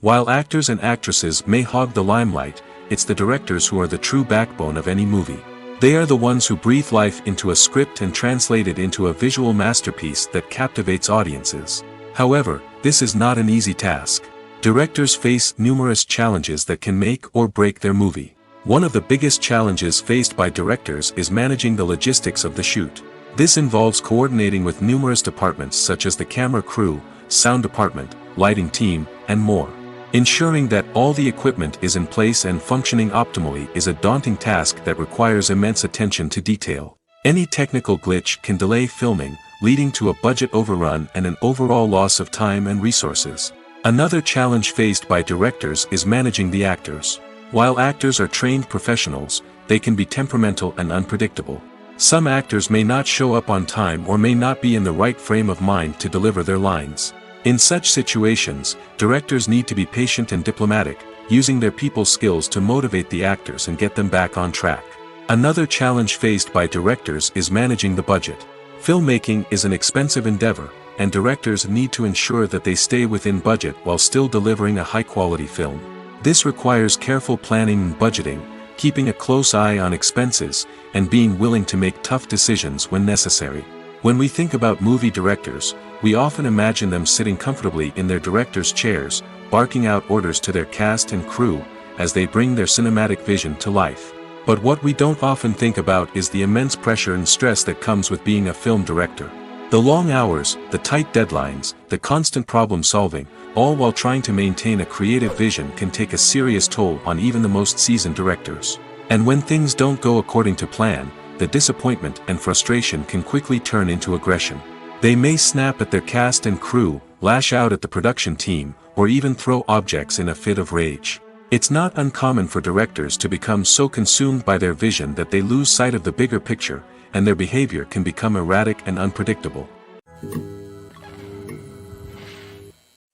While actors and actresses may hog the limelight, it's the directors who are the true backbone of any movie. They are the ones who breathe life into a script and translate it into a visual masterpiece that captivates audiences. However, this is not an easy task. Directors face numerous challenges that can make or break their movie. One of the biggest challenges faced by directors is managing the logistics of the shoot. This involves coordinating with numerous departments such as the camera crew, sound department, lighting team, and more. Ensuring that all the equipment is in place and functioning optimally is a daunting task that requires immense attention to detail. Any technical glitch can delay filming, leading to a budget overrun and an overall loss of time and resources. Another challenge faced by directors is managing the actors. While actors are trained professionals, they can be temperamental and unpredictable. Some actors may not show up on time or may not be in the right frame of mind to deliver their lines. In such situations, directors need to be patient and diplomatic, using their people skills to motivate the actors and get them back on track. Another challenge faced by directors is managing the budget. Filmmaking is an expensive endeavor, and directors need to ensure that they stay within budget while still delivering a high-quality film. This requires careful planning and budgeting, keeping a close eye on expenses, and being willing to make tough decisions when necessary. When we think about movie directors, we often imagine them sitting comfortably in their director's chairs, barking out orders to their cast and crew, as they bring their cinematic vision to life. But what we don't often think about is the immense pressure and stress that comes with being a film director. The long hours, the tight deadlines, the constant problem solving, all while trying to maintain a creative vision can take a serious toll on even the most seasoned directors. And when things don't go according to plan, the disappointment and frustration can quickly turn into aggression. They may snap at their cast and crew, lash out at the production team, or even throw objects in a fit of rage. It's not uncommon for directors to become so consumed by their vision that they lose sight of the bigger picture, and their behavior can become erratic and unpredictable.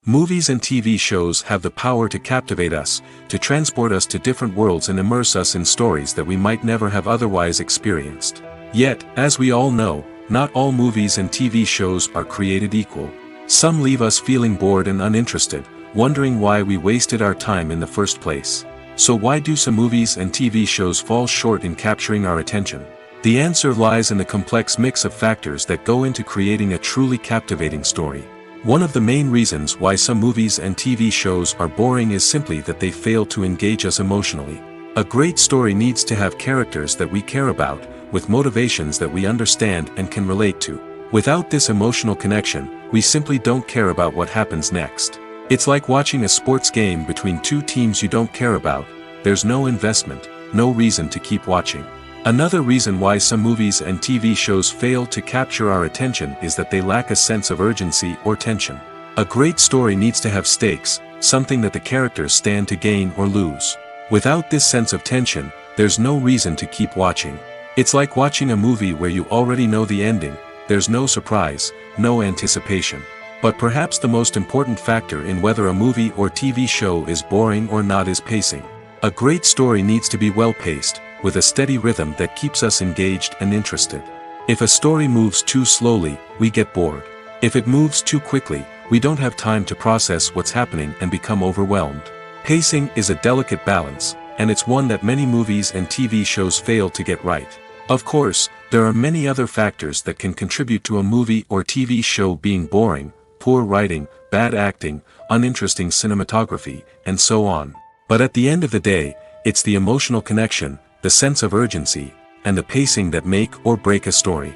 Movies and TV shows have the power to captivate us, to transport us to different worlds and immerse us in stories that we might never have otherwise experienced. Yet, as we all know, not all movies and TV shows are created equal. Some leave us feeling bored and uninterested, wondering why we wasted our time in the first place. So why do some movies and TV shows fall short in capturing our attention? The answer lies in the complex mix of factors that go into creating a truly captivating story. One of the main reasons why some movies and TV shows are boring is simply that they fail to engage us emotionally. A great story needs to have characters that we care about, with motivations that we understand and can relate to. Without this emotional connection, we simply don't care about what happens next. It's like watching a sports game between two teams you don't care about. There's no investment, no reason to keep watching. Another reason why some movies and TV shows fail to capture our attention is that they lack a sense of urgency or tension. A great story needs to have stakes, something that the characters stand to gain or lose. Without this sense of tension, there's no reason to keep watching. It's like watching a movie where you already know the ending, there's no surprise, no anticipation. But perhaps the most important factor in whether a movie or TV show is boring or not is pacing. A great story needs to be well-paced, with a steady rhythm that keeps us engaged and interested. If a story moves too slowly, we get bored. If it moves too quickly, we don't have time to process what's happening and become overwhelmed. Pacing is a delicate balance, and it's one that many movies and TV shows fail to get right. Of course, there are many other factors that can contribute to a movie or TV show being boring: poor writing, bad acting, uninteresting cinematography, and so on. But at the end of the day, it's the emotional connection, the sense of urgency, and the pacing that make or break a story.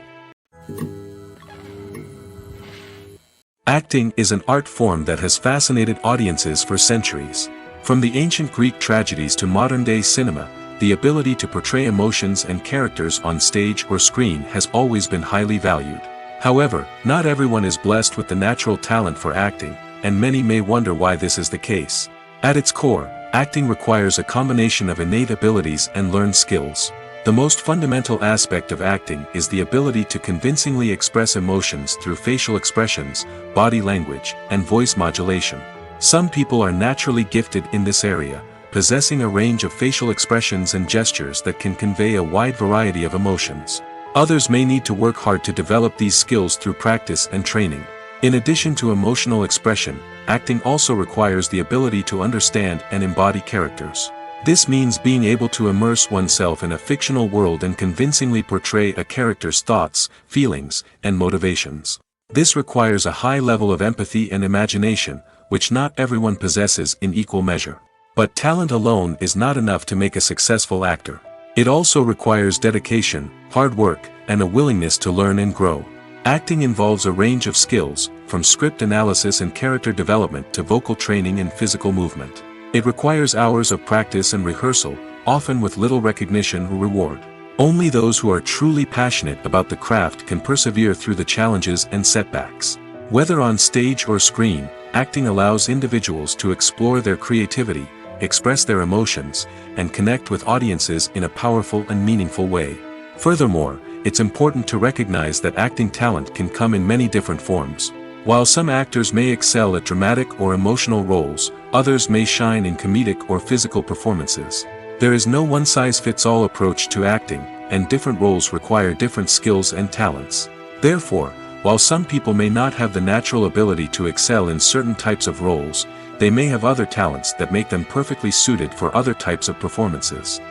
Acting is an art form that has fascinated audiences for centuries. From the ancient Greek tragedies to modern-day cinema, the ability to portray emotions and characters on stage or screen has always been highly valued. However, not everyone is blessed with the natural talent for acting, and many may wonder why this is the case. At its core, acting requires a combination of innate abilities and learned skills. The most fundamental aspect of acting is the ability to convincingly express emotions through facial expressions, body language, and voice modulation. Some people are naturally gifted in this area, possessing a range of facial expressions and gestures that can convey a wide variety of emotions. Others may need to work hard to develop these skills through practice and training. In addition to emotional expression, acting also requires the ability to understand and embody characters. This means being able to immerse oneself in a fictional world and convincingly portray a character's thoughts, feelings, and motivations. This requires a high level of empathy and imagination, which not everyone possesses in equal measure. But talent alone is not enough to make a successful actor. It also requires dedication, hard work, and a willingness to learn and grow. Acting involves a range of skills, from script analysis and character development to vocal training and physical movement. It requires hours of practice and rehearsal, often with little recognition or reward. Only those who are truly passionate about the craft can persevere through the challenges and setbacks. Whether on stage or screen, acting allows individuals to explore their creativity, express their emotions, and connect with audiences in a powerful and meaningful way. Furthermore, it's important to recognize that acting talent can come in many different forms. While some actors may excel at dramatic or emotional roles, others may shine in comedic or physical performances. There is no one-size-fits-all approach to acting, and different roles require different skills and talents. Therefore, while some people may not have the natural ability to excel in certain types of roles, they may have other talents that make them perfectly suited for other types of performances.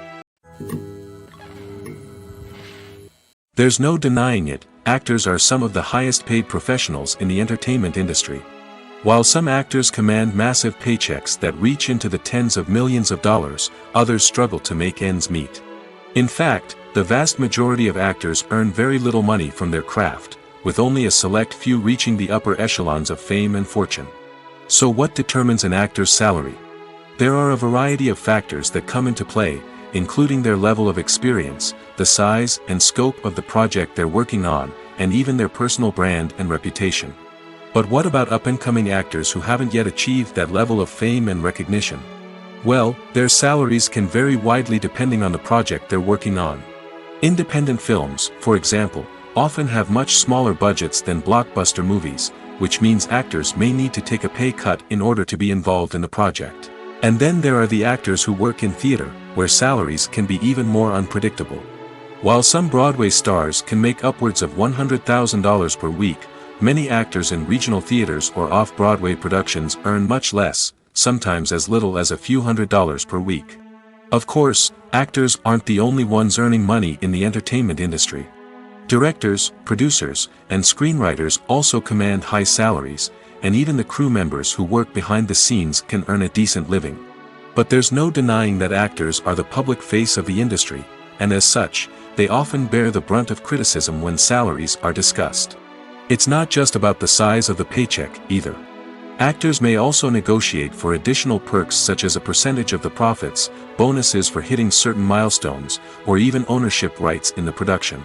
There's no denying it, actors are some of the highest paid professionals in the entertainment industry. While some actors command massive paychecks that reach into the tens of millions of dollars, others struggle to make ends meet. In fact, the vast majority of actors earn very little money from their craft, with only a select few reaching the upper echelons of fame and fortune. So what determines an actor's salary? There are a variety of factors that come into play, including their level of experience, the size and scope of the project they're working on, and even their personal brand and reputation. But what about up-and-coming actors who haven't yet achieved that level of fame and recognition? Well, their salaries can vary widely depending on the project they're working on. Independent films, for example, often have much smaller budgets than blockbuster movies, which means actors may need to take a pay cut in order to be involved in the project. And then there are the actors who work in theater, where salaries can be even more unpredictable. While some Broadway stars can make upwards of $100,000 per week, many actors in regional theaters or off-Broadway productions earn much less, sometimes as little as a few $100s per week. Of course, actors aren't the only ones earning money in the entertainment industry. Directors, producers, and screenwriters also command high salaries, and even the crew members who work behind the scenes can earn a decent living. But there's no denying that actors are the public face of the industry, and as such, they often bear the brunt of criticism when salaries are discussed. It's not just about the size of the paycheck, either. Actors may also negotiate for additional perks such as a percentage of the profits, bonuses for hitting certain milestones, or even ownership rights in the production.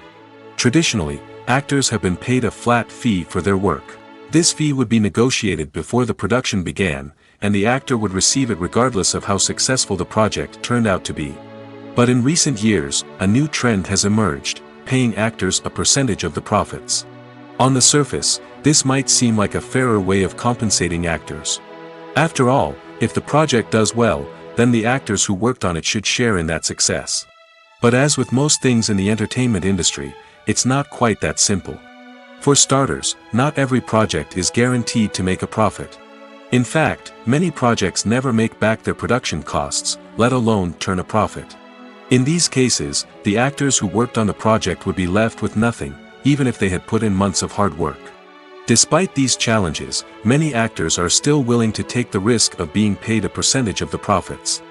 Traditionally, actors have been paid a flat fee for their work. This fee would be negotiated before the production began, and the actor would receive it regardless of how successful the project turned out to be. But in recent years, a new trend has emerged, paying actors a percentage of the profits. On the surface, this might seem like a fairer way of compensating actors. After all, if the project does well, then the actors who worked on it should share in that success. But as with most things in the entertainment industry, it's not quite that simple. For starters, not every project is guaranteed to make a profit. In fact, many projects never make back their production costs, let alone turn a profit. In these cases, the actors who worked on the project would be left with nothing, even if they had put in months of hard work. Despite these challenges, many actors are still willing to take the risk of being paid a percentage of the profits.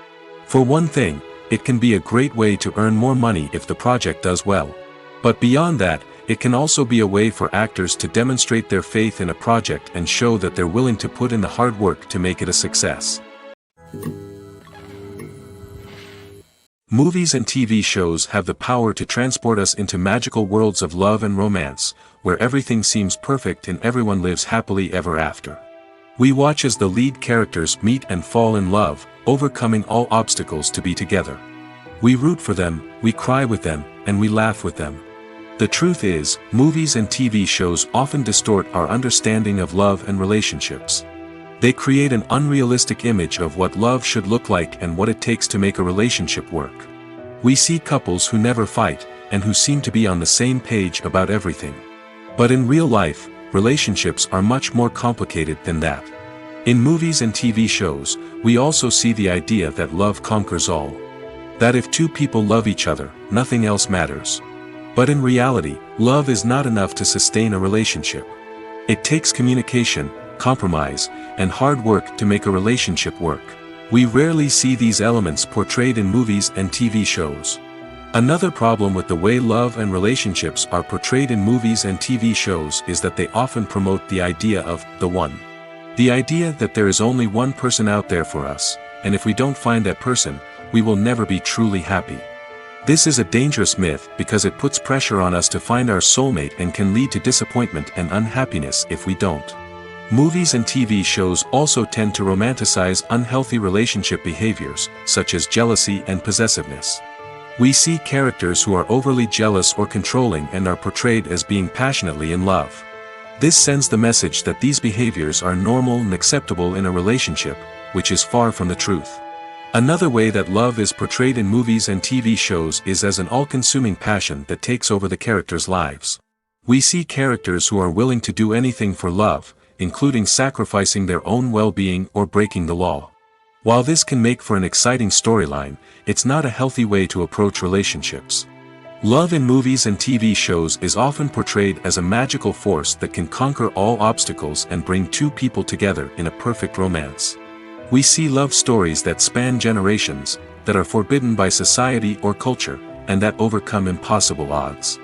For one thing, it can be a great way to earn more money if the project does well. But beyond that, it can also be a way for actors to demonstrate their faith in a project and show that they're willing to put in the hard work to make it a success. Movies and TV shows have the power to transport us into magical worlds of love and romance, where everything seems perfect and everyone lives happily ever after. We watch as the lead characters meet and fall in love, overcoming all obstacles to be together. We root for them, we cry with them, and we laugh with them. The truth is, movies and TV shows often distort our understanding of love and relationships. They create an unrealistic image of what love should look like and what it takes to make a relationship work. We see couples who never fight, and who seem to be on the same page about everything. But in real life, relationships are much more complicated than that. In movies and TV shows, we also see the idea that love conquers all. That if two people love each other, nothing else matters. But in reality, love is not enough to sustain a relationship. It takes communication, compromise, and hard work to make a relationship work. We rarely see these elements portrayed in movies and TV shows. Another problem with the way love and relationships are portrayed in movies and TV shows is that they often promote the idea of the one. The idea that there is only one person out there for us, and if we don't find that person, we will never be truly happy. This is a dangerous myth because it puts pressure on us to find our soulmate and can lead to disappointment and unhappiness if we don't. Movies and TV shows also tend to romanticize unhealthy relationship behaviors, such as jealousy and possessiveness. We see characters who are overly jealous or controlling and are portrayed as being passionately in love. This sends the message that these behaviors are normal and acceptable in a relationship, which is far from the truth. Another way that love is portrayed in movies and TV shows is as an all-consuming passion that takes over the characters' lives. We see characters who are willing to do anything for love, including sacrificing their own well-being or breaking the law. While this can make for an exciting storyline, it's not a healthy way to approach relationships. Love in movies and TV shows is often portrayed as a magical force that can conquer all obstacles and bring two people together in a perfect romance. We see love stories that span generations, that are forbidden by society or culture, and that overcome impossible odds.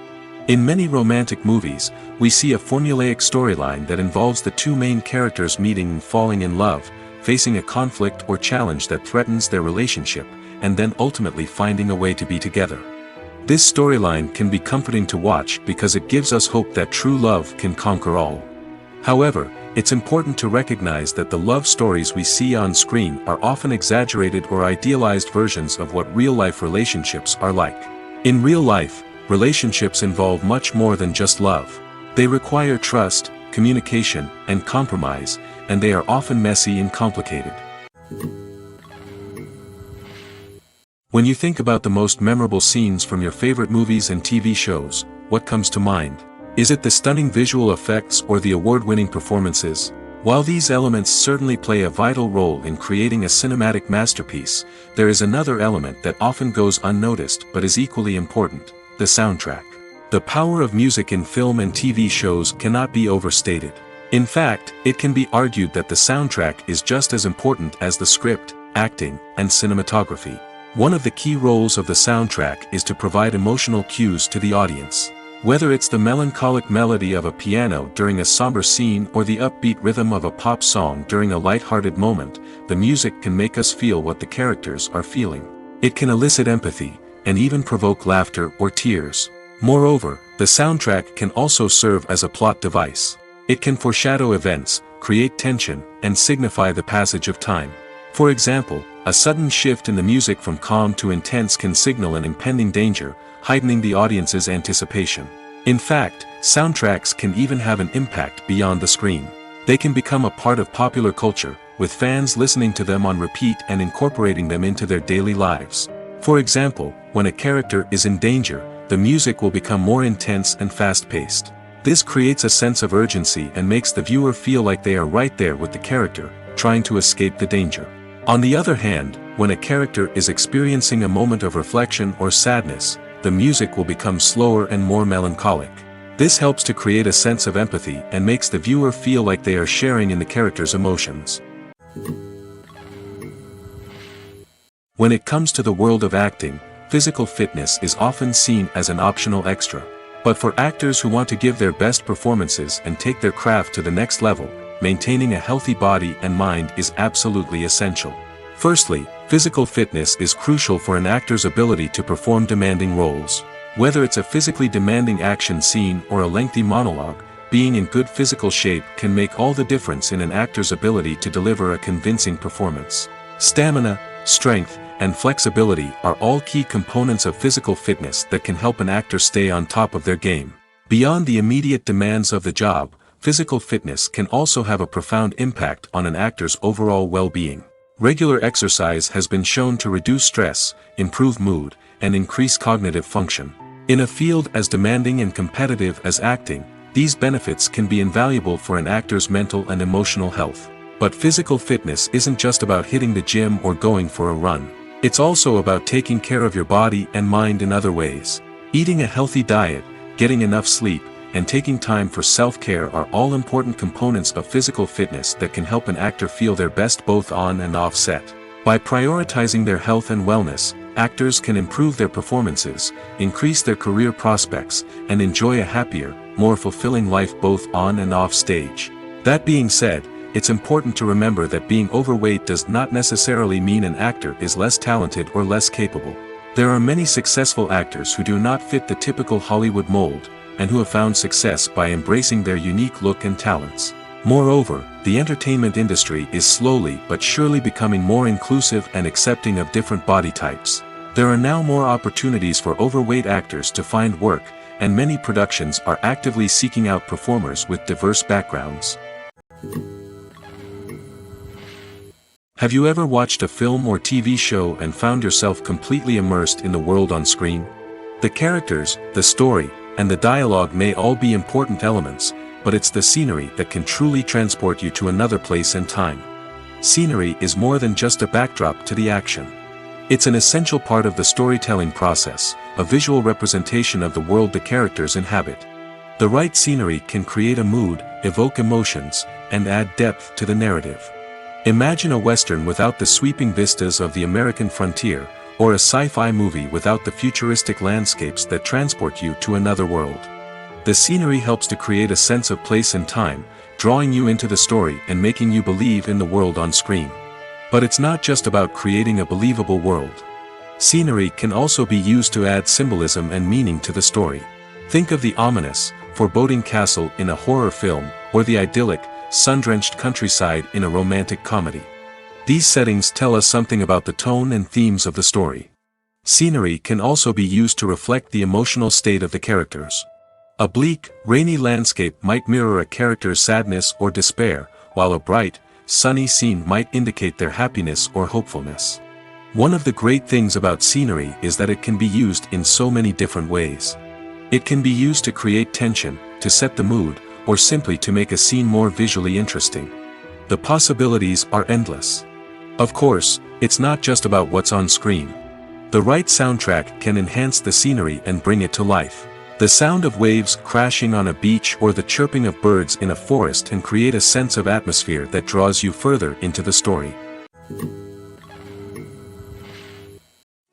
In many romantic movies, we see a formulaic storyline that involves the two main characters meeting and falling in love, facing a conflict or challenge that threatens their relationship, and then ultimately finding a way to be together. This storyline can be comforting to watch because it gives us hope that true love can conquer all. However, it's important to recognize that the love stories we see on screen are often exaggerated or idealized versions of what real-life relationships are like. In real life, relationships involve much more than just love. They require trust, communication, and compromise, and they are often messy and complicated. When you think about the most memorable scenes from your favorite movies and TV shows, what comes to mind? Is it the stunning visual effects or the award-winning performances? While these elements certainly play a vital role in creating a cinematic masterpiece, there is another element that often goes unnoticed but is equally important: the soundtrack. The power of music in film and TV shows cannot be overstated. In fact, it can be argued that the soundtrack is just as important as the script, acting, and cinematography. One of the key roles of the soundtrack is to provide emotional cues to the audience. Whether it's the melancholic melody of a piano during a somber scene or the upbeat rhythm of a pop song during a light-hearted moment, the music can make us feel what the characters are feeling. It can elicit empathy, and even provoke laughter or tears. Moreover, the soundtrack can also serve as a plot device. It can foreshadow events, create tension, and signify the passage of time. For example, a sudden shift in the music from calm to intense can signal an impending danger, heightening the audience's anticipation. In fact, soundtracks can even have an impact beyond the screen. They can become a part of popular culture, with fans listening to them on repeat and incorporating them into their daily lives. For example, when a character is in danger, the music will become more intense and fast-paced. This creates a sense of urgency and makes the viewer feel like they are right there with the character, trying to escape the danger. On the other hand, when a character is experiencing a moment of reflection or sadness, the music will become slower and more melancholic. This helps to create a sense of empathy and makes the viewer feel like they are sharing in the character's emotions. When it comes to the world of acting, physical fitness is often seen as an optional extra. But for actors who want to give their best performances and take their craft to the next level, maintaining a healthy body and mind is absolutely essential. Firstly, physical fitness is crucial for an actor's ability to perform demanding roles. Whether it's a physically demanding action scene or a lengthy monologue, being in good physical shape can make all the difference in an actor's ability to deliver a convincing performance. Stamina, strength, and flexibility are all key components of physical fitness that can help an actor stay on top of their game. Beyond the immediate demands of the job, physical fitness can also have a profound impact on an actor's overall well-being. Regular exercise has been shown to reduce stress, improve mood, and increase cognitive function. In a field as demanding and competitive as acting, these benefits can be invaluable for an actor's mental and emotional health. But physical fitness isn't just about hitting the gym or going for a run. It's also about taking care of your body and mind in other ways. Eating a healthy diet, getting enough sleep, and taking time for self-care are all important components of physical fitness that can help an actor feel their best both on and off set. By prioritizing their health and wellness, actors can improve their performances, increase their career prospects, and enjoy a happier, more fulfilling life both on and off stage. That being said, it's important to remember that being overweight does not necessarily mean an actor is less talented or less capable. There are many successful actors who do not fit the typical Hollywood mold, and who have found success by embracing their unique look and talents. Moreover, the entertainment industry is slowly but surely becoming more inclusive and accepting of different body types. There are now more opportunities for overweight actors to find work, and many productions are actively seeking out performers with diverse backgrounds. Have you ever watched a film or TV show and found yourself completely immersed in the world on screen? The characters, the story, and the dialogue may all be important elements, but it's the scenery that can truly transport you to another place and time. Scenery is more than just a backdrop to the action. It's an essential part of the storytelling process, a visual representation of the world the characters inhabit. The right scenery can create a mood, evoke emotions, and add depth to the narrative. Imagine a Western without the sweeping vistas of the American frontier, or a sci-fi movie without the futuristic landscapes that transport you to another world. The scenery helps to create a sense of place and time, drawing you into the story and making you believe in the world on screen. But it's not just about creating a believable world. Scenery can also be used to add symbolism and meaning to the story. Think of the ominous, foreboding castle in a horror film, or the idyllic, sun-drenched countryside in a romantic comedy. These settings tell us something about the tone and themes of the story. Scenery can also be used to reflect the emotional state of the characters. A bleak, rainy landscape might mirror a character's sadness or despair, while a bright, sunny scene might indicate their happiness or hopefulness. One of the great things about scenery is that it can be used in so many different ways. It can be used to create tension, to set the mood, or simply to make a scene more visually interesting. The possibilities are endless. Of course, it's not just about what's on screen. The right soundtrack can enhance the scenery and bring it to life. The sound of waves crashing on a beach or the chirping of birds in a forest can create a sense of atmosphere that draws you further into the story.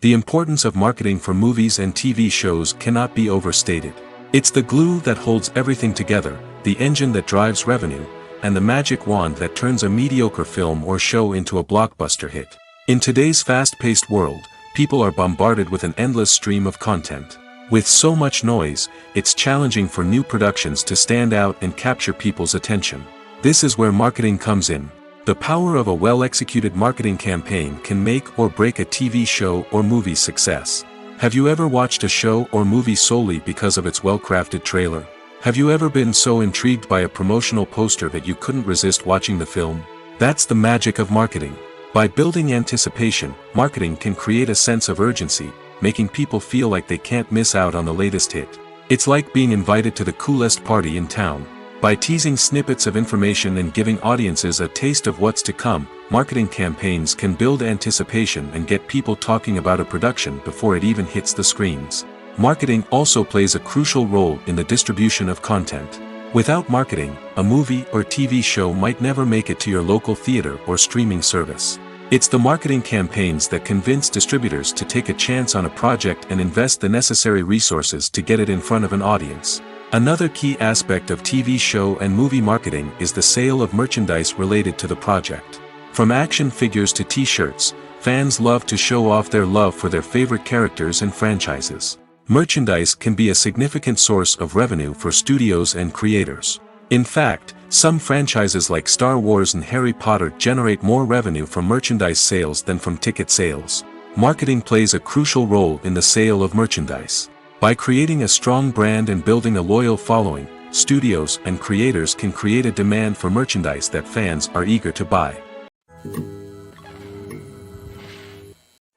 The importance of marketing for movies and TV shows cannot be overstated. It's the glue that holds everything together, the engine that drives revenue, and the magic wand that turns a mediocre film or show into a blockbuster hit. In today's fast-paced world, people are bombarded with an endless stream of content. With so much noise, it's challenging for new productions to stand out and capture people's attention. This is where marketing comes in. The power of a well-executed marketing campaign can make or break a TV show or movie's success. Have you ever watched a show or movie solely because of its well-crafted trailer? Have you ever been so intrigued by a promotional poster that you couldn't resist watching the film? That's the magic of marketing. By building anticipation, marketing can create a sense of urgency, making people feel like they can't miss out on the latest hit. It's like being invited to the coolest party in town. By teasing snippets of information and giving audiences a taste of what's to come, marketing campaigns can build anticipation and get people talking about a production before it even hits the screens. Marketing also plays a crucial role in the distribution of content. Without marketing, a movie or TV show might never make it to your local theater or streaming service. It's the marketing campaigns that convince distributors to take a chance on a project and invest the necessary resources to get it in front of an audience. Another key aspect of TV show and movie marketing is the sale of merchandise related to the project. From action figures to t-shirts, fans love to show off their love for their favorite characters and franchises. Merchandise can be a significant source of revenue for studios and creators. In fact, some franchises like Star Wars and Harry Potter generate more revenue from merchandise sales than from ticket sales. Marketing plays a crucial role in the sale of merchandise. By creating a strong brand and building a loyal following, studios and creators can create a demand for merchandise that fans are eager to buy.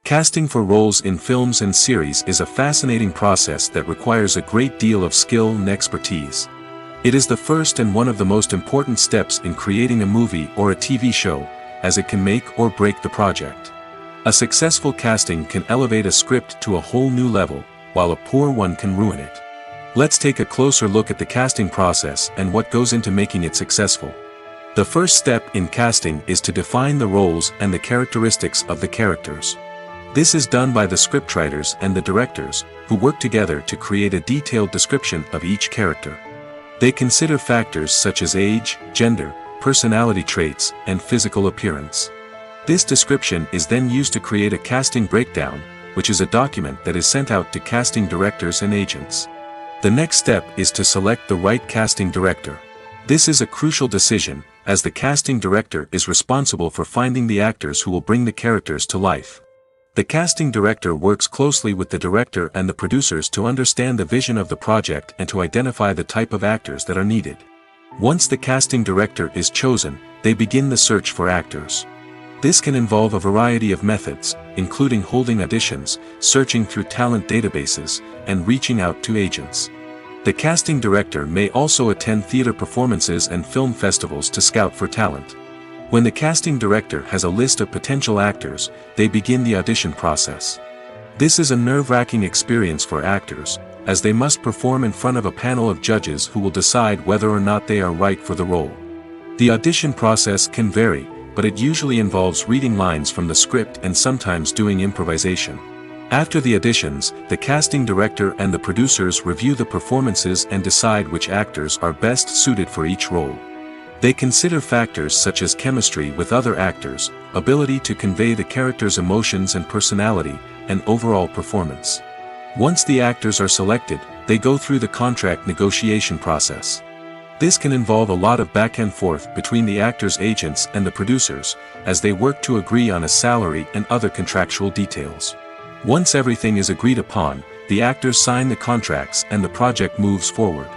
Casting for roles in films and series is a fascinating process that requires a great deal of skill and expertise. It is the first and one of the most important steps in creating a movie or a TV show, as it can make or break the project. A successful casting can elevate a script to a whole new level, while a poor one can ruin it. Let's take a closer look at the casting process and what goes into making it successful. The first step in casting is to define the roles and the characteristics of the characters. This is done by the scriptwriters and the directors, who work together to create a detailed description of each character. They consider factors such as age, gender, personality traits, and physical appearance. This description is then used to create a casting breakdown, which is a document that is sent out to casting directors and agents. The next step is to select the right casting director. This is a crucial decision, as the casting director is responsible for finding the actors who will bring the characters to life. The casting director works closely with the director and the producers to understand the vision of the project and to identify the type of actors that are needed. Once the casting director is chosen, they begin the search for actors. This can involve a variety of methods, including holding auditions, searching through talent databases, and reaching out to agents. The casting director may also attend theater performances and film festivals to scout for talent. When the casting director has a list of potential actors, they begin the audition process. This is a nerve-wracking experience for actors, as they must perform in front of a panel of judges who will decide whether or not they are right for the role. The audition process can vary, but it usually involves reading lines from the script and sometimes doing improvisation. After the auditions, the casting director and the producers review the performances and decide which actors are best suited for each role. They consider factors such as chemistry with other actors, ability to convey the character's emotions and personality, and overall performance. Once the actors are selected, they go through the contract negotiation process. This can involve a lot of back and forth between the actors' agents and the producers, as they work to agree on a salary and other contractual details. Once everything is agreed upon, the actors sign the contracts and the project moves forward.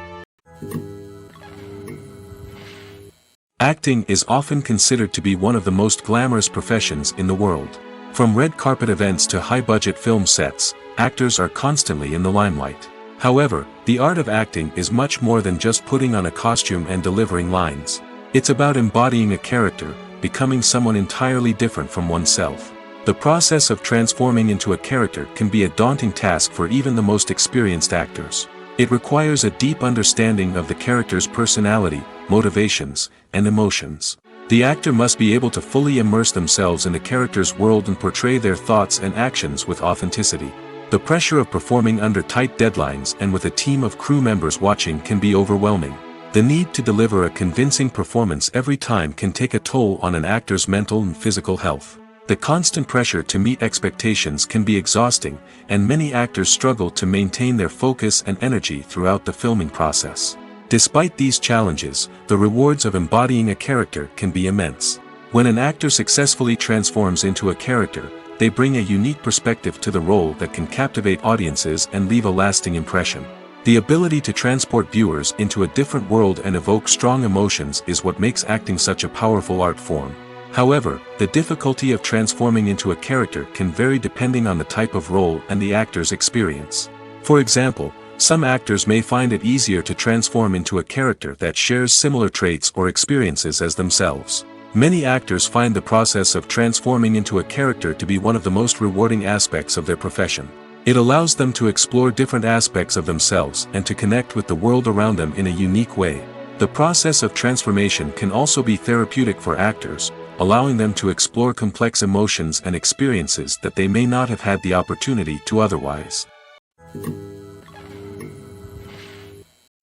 Acting is often considered to be one of the most glamorous professions in the world. From red carpet events to high-budget film sets, actors are constantly in the limelight. However, the art of acting is much more than just putting on a costume and delivering lines. It's about embodying a character, becoming someone entirely different from oneself. The process of transforming into a character can be a daunting task for even the most experienced actors. It requires a deep understanding of the character's personality, motivations, and emotions. The actor must be able to fully immerse themselves in the character's world and portray their thoughts and actions with authenticity. The pressure of performing under tight deadlines and with a team of crew members watching can be overwhelming. The need to deliver a convincing performance every time can take a toll on an actor's mental and physical health. The constant pressure to meet expectations can be exhausting, and many actors struggle to maintain their focus and energy throughout the filming process. Despite these challenges, the rewards of embodying a character can be immense. When an actor successfully transforms into a character, they bring a unique perspective to the role that can captivate audiences and leave a lasting impression. The ability to transport viewers into a different world and evoke strong emotions is what makes acting such a powerful art form. However, the difficulty of transforming into a character can vary depending on the type of role and the actor's experience. For example, some actors may find it easier to transform into a character that shares similar traits or experiences as themselves. Many actors find the process of transforming into a character to be one of the most rewarding aspects of their profession. It allows them to explore different aspects of themselves and to connect with the world around them in a unique way. The process of transformation can also be therapeutic for actors, allowing them to explore complex emotions and experiences that they may not have had the opportunity to otherwise.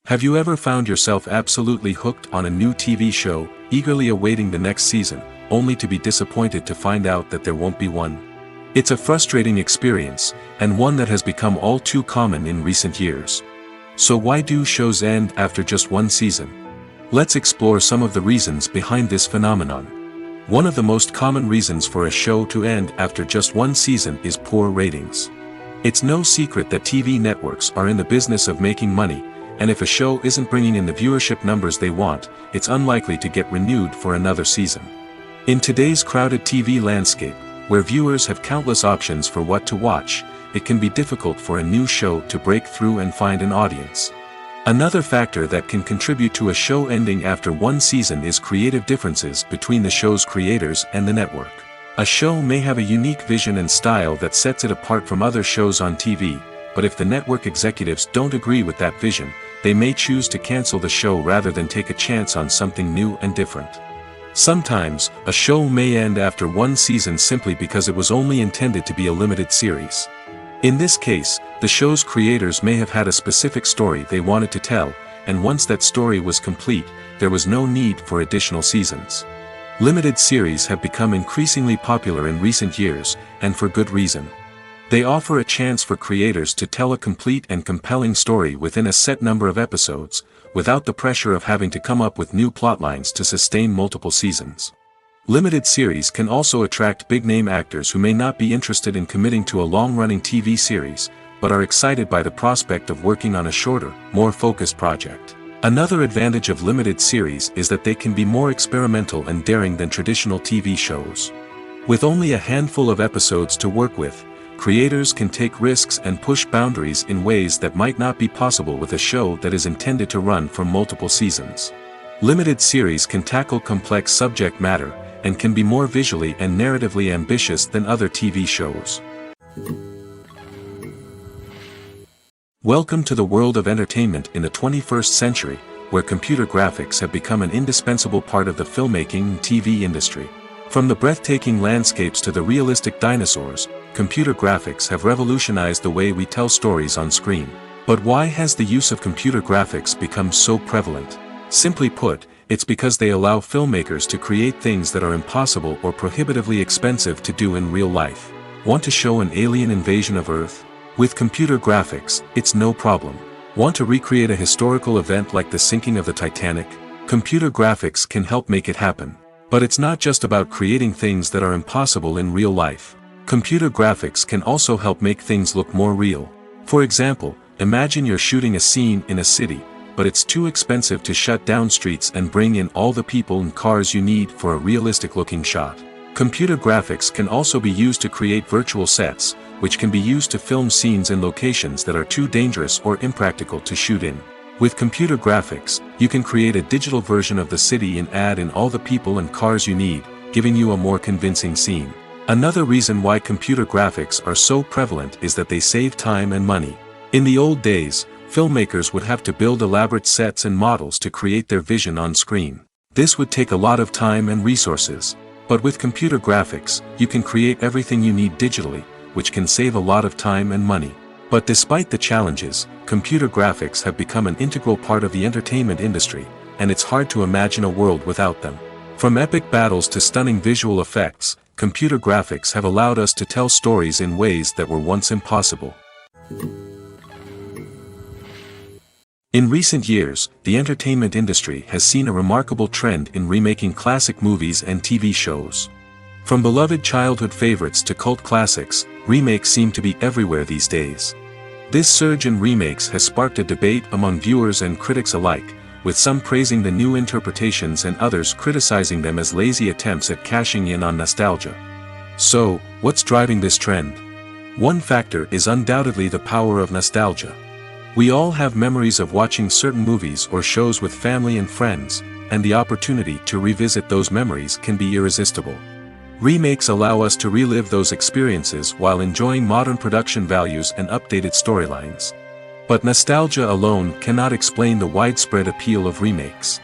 Have you ever found yourself absolutely hooked on a new TV show, eagerly awaiting the next season, only to be disappointed to find out that there won't be one? It's a frustrating experience, and one that has become all too common in recent years. So why do shows end after just one season? Let's explore some of the reasons behind this phenomenon. One of the most common reasons for a show to end after just one season is poor ratings. It's no secret that TV networks are in the business of making money, and if a show isn't bringing in the viewership numbers they want, it's unlikely to get renewed for another season. In today's crowded TV landscape, where viewers have countless options for what to watch, it can be difficult for a new show to break through and find an audience. Another factor that can contribute to a show ending after one season is creative differences between the show's creators and the network. A show may have a unique vision and style that sets it apart from other shows on TV, but if the network executives don't agree with that vision, they may choose to cancel the show rather than take a chance on something new and different. Sometimes, a show may end after one season simply because it was only intended to be a limited series. In this case, the show's creators may have had a specific story they wanted to tell, and once that story was complete, there was no need for additional seasons. Limited series have become increasingly popular in recent years, and for good reason. They offer a chance for creators to tell a complete and compelling story within a set number of episodes, without the pressure of having to come up with new plotlines to sustain multiple seasons. Limited series can also attract big-name actors who may not be interested in committing to a long-running TV series, but are excited by the prospect of working on a shorter, more focused project. Another advantage of limited series is that they can be more experimental and daring than traditional TV shows. With only a handful of episodes to work with, creators can take risks and push boundaries in ways that might not be possible with a show that is intended to run for multiple seasons. Limited series can tackle complex subject matter, and can be more visually and narratively ambitious than other TV shows. Welcome to the world of entertainment in the 21st century, where computer graphics have become an indispensable part of the filmmaking and TV industry. From the breathtaking landscapes to the realistic dinosaurs, computer graphics have revolutionized the way we tell stories on screen. But why has the use of computer graphics become so prevalent? Simply put, it's because they allow filmmakers to create things that are impossible or prohibitively expensive to do in real life. Want to show an alien invasion of Earth? With computer graphics, it's no problem. Want to recreate a historical event like the sinking of the Titanic? Computer graphics can help make it happen. But it's not just about creating things that are impossible in real life. Computer graphics can also help make things look more real. For example, imagine you're shooting a scene in a city, but it's too expensive to shut down streets and bring in all the people and cars you need for a realistic-looking shot. Computer graphics can also be used to create virtual sets, which can be used to film scenes in locations that are too dangerous or impractical to shoot in. With computer graphics, you can create a digital version of the city and add in all the people and cars you need, giving you a more convincing scene. Another reason why computer graphics are so prevalent is that they save time and money. In the old days, filmmakers would have to build elaborate sets and models to create their vision on screen. This would take a lot of time and resources. But with computer graphics, you can create everything you need digitally, which can save a lot of time and money. But despite the challenges, computer graphics have become an integral part of the entertainment industry, and it's hard to imagine a world without them. From epic battles to stunning visual effects, computer graphics have allowed us to tell stories in ways that were once impossible. In recent years, the entertainment industry has seen a remarkable trend in remaking classic movies and TV shows. From beloved childhood favorites to cult classics, remakes seem to be everywhere these days. This surge in remakes has sparked a debate among viewers and critics alike, with some praising the new interpretations and others criticizing them as lazy attempts at cashing in on nostalgia. So, what's driving this trend? One factor is undoubtedly the power of nostalgia. We all have memories of watching certain movies or shows with family and friends, and the opportunity to revisit those memories can be irresistible. Remakes allow us to relive those experiences while enjoying modern production values and updated storylines. But nostalgia alone cannot explain the widespread appeal of remakes.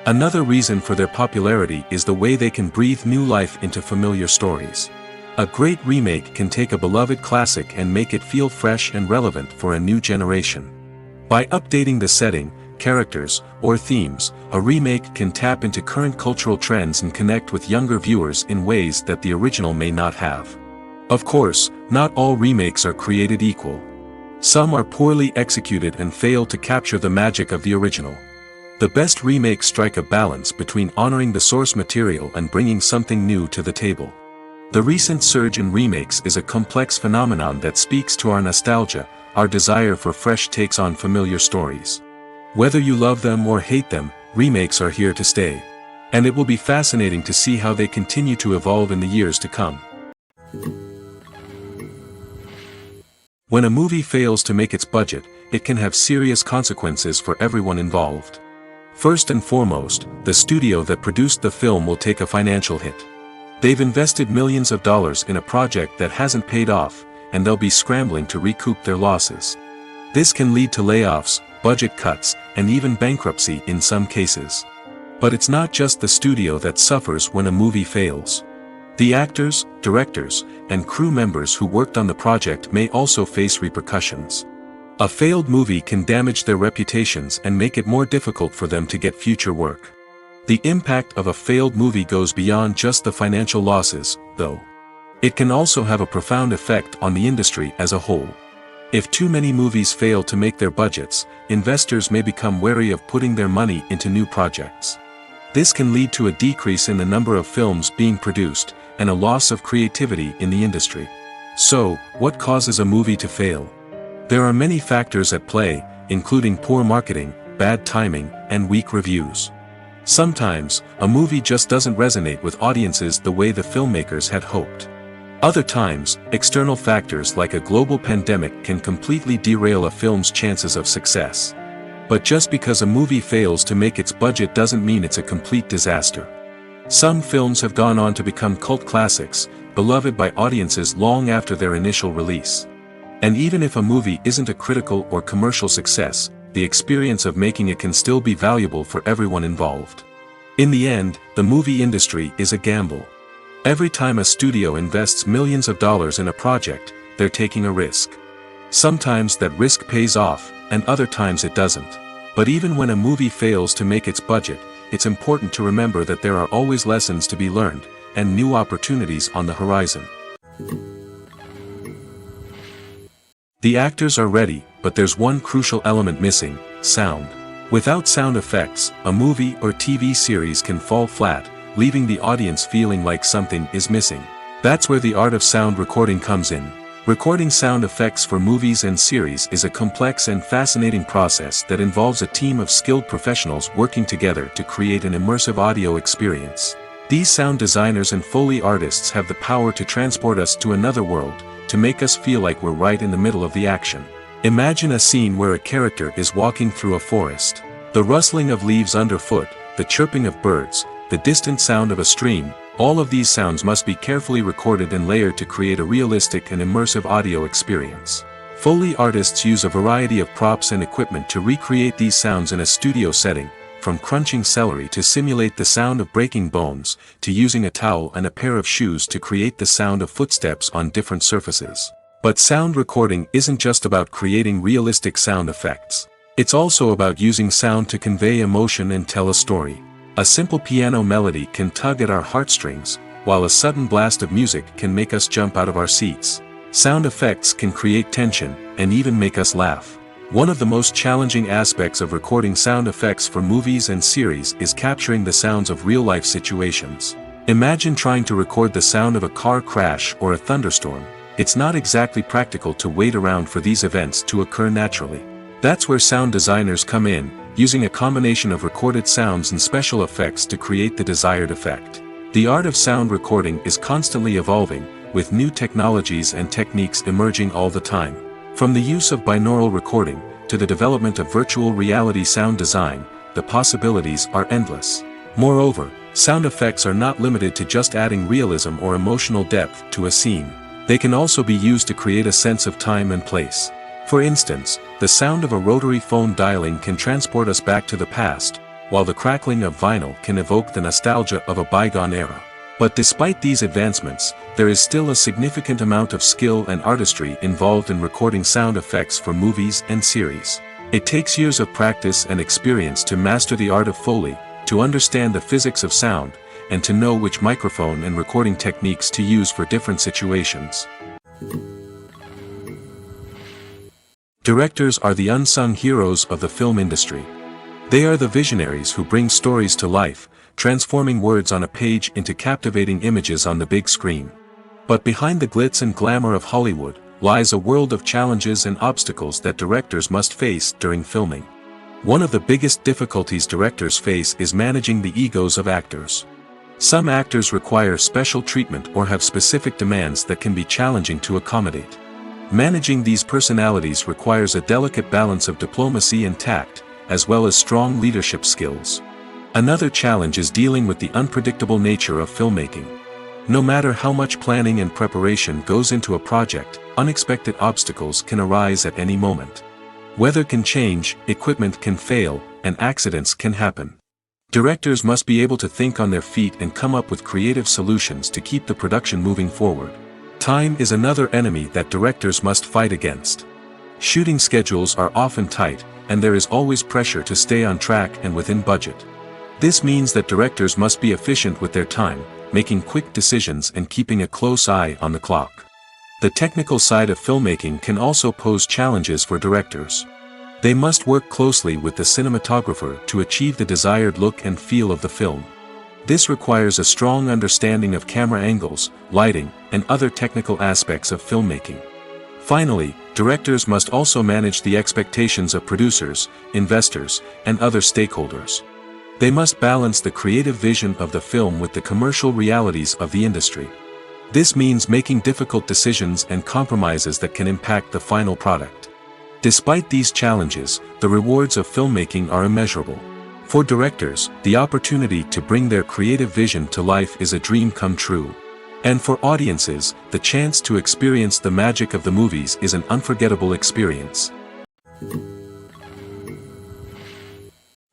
Another reason for their popularity is the way they can breathe new life into familiar stories. A great remake can take a beloved classic and make it feel fresh and relevant for a new generation. By updating the setting, characters, or themes, a remake can tap into current cultural trends and connect with younger viewers in ways that the original may not have. Of course, not all remakes are created equal. Some are poorly executed and fail to capture the magic of the original. The best remakes strike a balance between honoring the source material and bringing something new to the table. The recent surge in remakes is a complex phenomenon that speaks to our nostalgia, our desire for fresh takes on familiar stories. Whether you love them or hate them, remakes are here to stay. And it will be fascinating to see how they continue to evolve in the years to come. When a movie fails to make its budget, it can have serious consequences for everyone involved. First and foremost, the studio that produced the film will take a financial hit. They've invested millions of dollars in a project that hasn't paid off, and they'll be scrambling to recoup their losses. This can lead to layoffs, budget cuts, and even bankruptcy in some cases. But it's not just the studio that suffers when a movie fails. The actors, directors, and crew members who worked on the project may also face repercussions. A failed movie can damage their reputations and make it more difficult for them to get future work. The impact of a failed movie goes beyond just the financial losses, though. It can also have a profound effect on the industry as a whole. If too many movies fail to make their budgets, investors may become wary of putting their money into new projects. This can lead to a decrease in the number of films being produced, and a loss of creativity in the industry. So, what causes a movie to fail? There are many factors at play, including poor marketing, bad timing, and weak reviews. Sometimes, a movie just doesn't resonate with audiences the way the filmmakers had hoped. Other times, external factors like a global pandemic can completely derail a film's chances of success. But just because a movie fails to make its budget doesn't mean it's a complete disaster. Some films have gone on to become cult classics, beloved by audiences long after their initial release. And even if a movie isn't a critical or commercial success, the experience of making it can still be valuable for everyone involved. In the end, the movie industry is a gamble. Every time a studio invests millions of dollars in a project, they're taking a risk. Sometimes that risk pays off, and other times it doesn't. But even when a movie fails to make its budget, it's important to remember that there are always lessons to be learned, and new opportunities on the horizon. The actors are ready, but there's one crucial element missing: sound. Without sound effects, a movie or TV series can fall flat, leaving the audience feeling like something is missing. That's where the art of sound recording comes in. Recording sound effects for movies and series is a complex and fascinating process that involves a team of skilled professionals working together to create an immersive audio experience. These sound designers and Foley artists have the power to transport us to another world, to make us feel like we're right in the middle of the action. Imagine a scene where a character is walking through a forest. The rustling of leaves underfoot, the chirping of birds, the distant sound of a stream, all of these sounds must be carefully recorded and layered to create a realistic and immersive audio experience. Foley artists use a variety of props and equipment to recreate these sounds in a studio setting, from crunching celery to simulate the sound of breaking bones, to using a towel and a pair of shoes to create the sound of footsteps on different surfaces. But sound recording isn't just about creating realistic sound effects. It's also about using sound to convey emotion and tell a story. A simple piano melody can tug at our heartstrings, while a sudden blast of music can make us jump out of our seats. Sound effects can create tension, and even make us laugh. One of the most challenging aspects of recording sound effects for movies and series is capturing the sounds of real-life situations. Imagine trying to record the sound of a car crash or a thunderstorm. It's not exactly practical to wait around for these events to occur naturally. That's where sound designers come in, using a combination of recorded sounds and special effects to create the desired effect. The art of sound recording is constantly evolving, with new technologies and techniques emerging all the time. From the use of binaural recording, to the development of virtual reality sound design, the possibilities are endless. Moreover, sound effects are not limited to just adding realism or emotional depth to a scene. They can also be used to create a sense of time and place. For instance, the sound of a rotary phone dialing can transport us back to the past, while the crackling of vinyl can evoke the nostalgia of a bygone era. But despite these advancements, there is still a significant amount of skill and artistry involved in recording sound effects for movies and series. It takes years of practice and experience to master the art of Foley, to understand the physics of sound, and to know which microphone and recording techniques to use for different situations. Directors are the unsung heroes of the film industry. They are the visionaries who bring stories to life, transforming words on a page into captivating images on the big screen. But behind the glitz and glamour of Hollywood, lies a world of challenges and obstacles that directors must face during filming. One of the biggest difficulties directors face is managing the egos of actors. Some actors require special treatment or have specific demands that can be challenging to accommodate. Managing these personalities requires a delicate balance of diplomacy and tact, as well as strong leadership skills. Another challenge is dealing with the unpredictable nature of filmmaking. No matter how much planning and preparation goes into a project, unexpected obstacles can arise at any moment. Weather can change, equipment can fail, and accidents can happen. Directors must be able to think on their feet and come up with creative solutions to keep the production moving forward. Time is another enemy that directors must fight against. Shooting schedules are often tight, and there is always pressure to stay on track and within budget. This means that directors must be efficient with their time, making quick decisions and keeping a close eye on the clock. The technical side of filmmaking can also pose challenges for directors. They must work closely with the cinematographer to achieve the desired look and feel of the film. This requires a strong understanding of camera angles, lighting, and other technical aspects of filmmaking. Finally, directors must also manage the expectations of producers, investors, and other stakeholders. They must balance the creative vision of the film with the commercial realities of the industry. This means making difficult decisions and compromises that can impact the final product. Despite these challenges, the rewards of filmmaking are immeasurable. For directors, the opportunity to bring their creative vision to life is a dream come true. And for audiences, the chance to experience the magic of the movies is an unforgettable experience.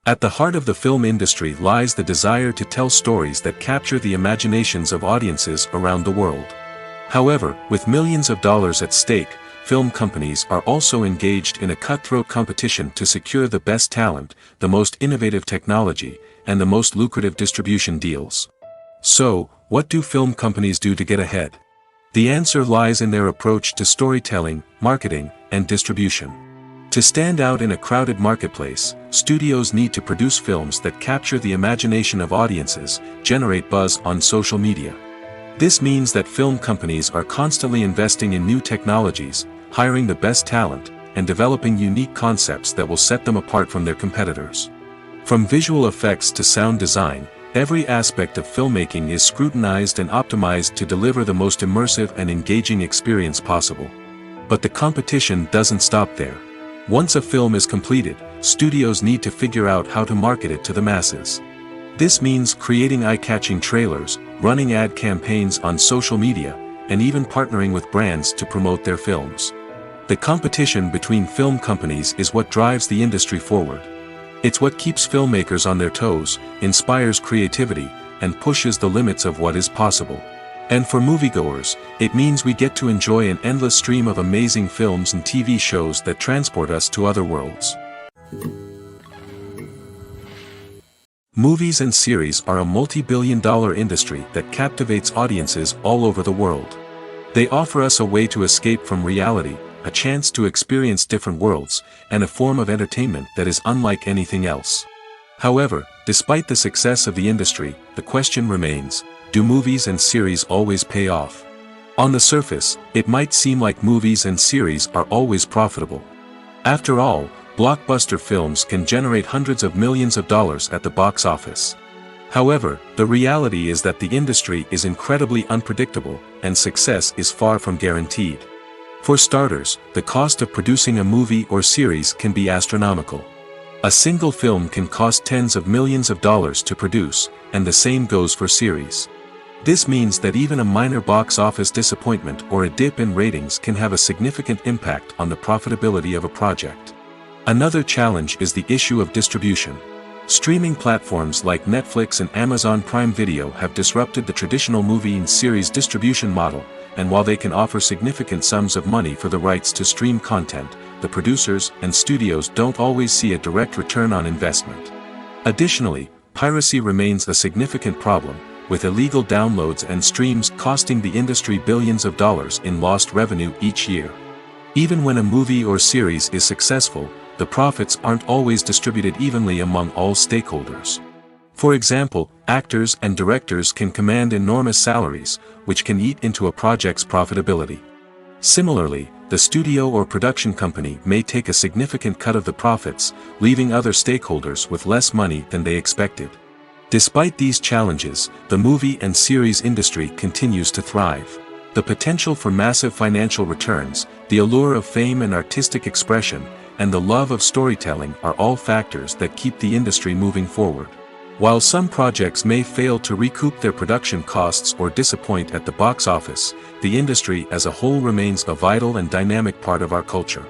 At the heart of the film industry lies the desire to tell stories that capture the imaginations of audiences around the world. However, with millions of dollars at stake, film companies are also engaged in a cutthroat competition to secure the best talent, the most innovative technology, and the most lucrative distribution deals. So, what do film companies do to get ahead? The answer lies in their approach to storytelling, marketing, and distribution. To stand out in a crowded marketplace, studios need to produce films that capture the imagination of audiences, generate buzz on social media. This means that film companies are constantly investing in new technologies, hiring the best talent, and developing unique concepts that will set them apart from their competitors. From visual effects to sound design, every aspect of filmmaking is scrutinized and optimized to deliver the most immersive and engaging experience possible. But the competition doesn't stop there. Once a film is completed, studios need to figure out how to market it to the masses. This means creating eye-catching trailers, running ad campaigns on social media, and even partnering with brands to promote their films. The competition between film companies is what drives the industry forward. It's what keeps filmmakers on their toes, inspires creativity, and pushes the limits of what is possible. And for moviegoers, it means we get to enjoy an endless stream of amazing films and TV shows that transport us to other worlds. Movies and series are a multi-billion-dollar industry that captivates audiences all over the world. They offer us a way to escape from reality, a chance to experience different worlds, and a form of entertainment that is unlike anything else. However, despite the success of the industry, the question remains: do movies and series always pay off? On the surface, it might seem like movies and series are always profitable. After all, blockbuster films can generate hundreds of millions of dollars at the box office. However, the reality is that the industry is incredibly unpredictable, and success is far from guaranteed. For starters, the cost of producing a movie or series can be astronomical. A single film can cost tens of millions of dollars to produce, and the same goes for series. This means that even a minor box office disappointment or a dip in ratings can have a significant impact on the profitability of a project. Another challenge is the issue of distribution. Streaming platforms like Netflix and Amazon Prime Video have disrupted the traditional movie and series distribution model, and while they can offer significant sums of money for the rights to stream content, the producers and studios don't always see a direct return on investment. Additionally, piracy remains a significant problem, with illegal downloads and streams costing the industry billions of dollars in lost revenue each year. Even when a movie or series is successful, the profits aren't always distributed evenly among all stakeholders. For example, actors and directors can command enormous salaries, which can eat into a project's profitability. Similarly, the studio or production company may take a significant cut of the profits, leaving other stakeholders with less money than they expected. Despite these challenges, the movie and series industry continues to thrive. The potential for massive financial returns, the allure of fame and artistic expression, and the love of storytelling are all factors that keep the industry moving forward. While some projects may fail to recoup their production costs or disappoint at the box office, the industry as a whole remains a vital and dynamic part of our culture.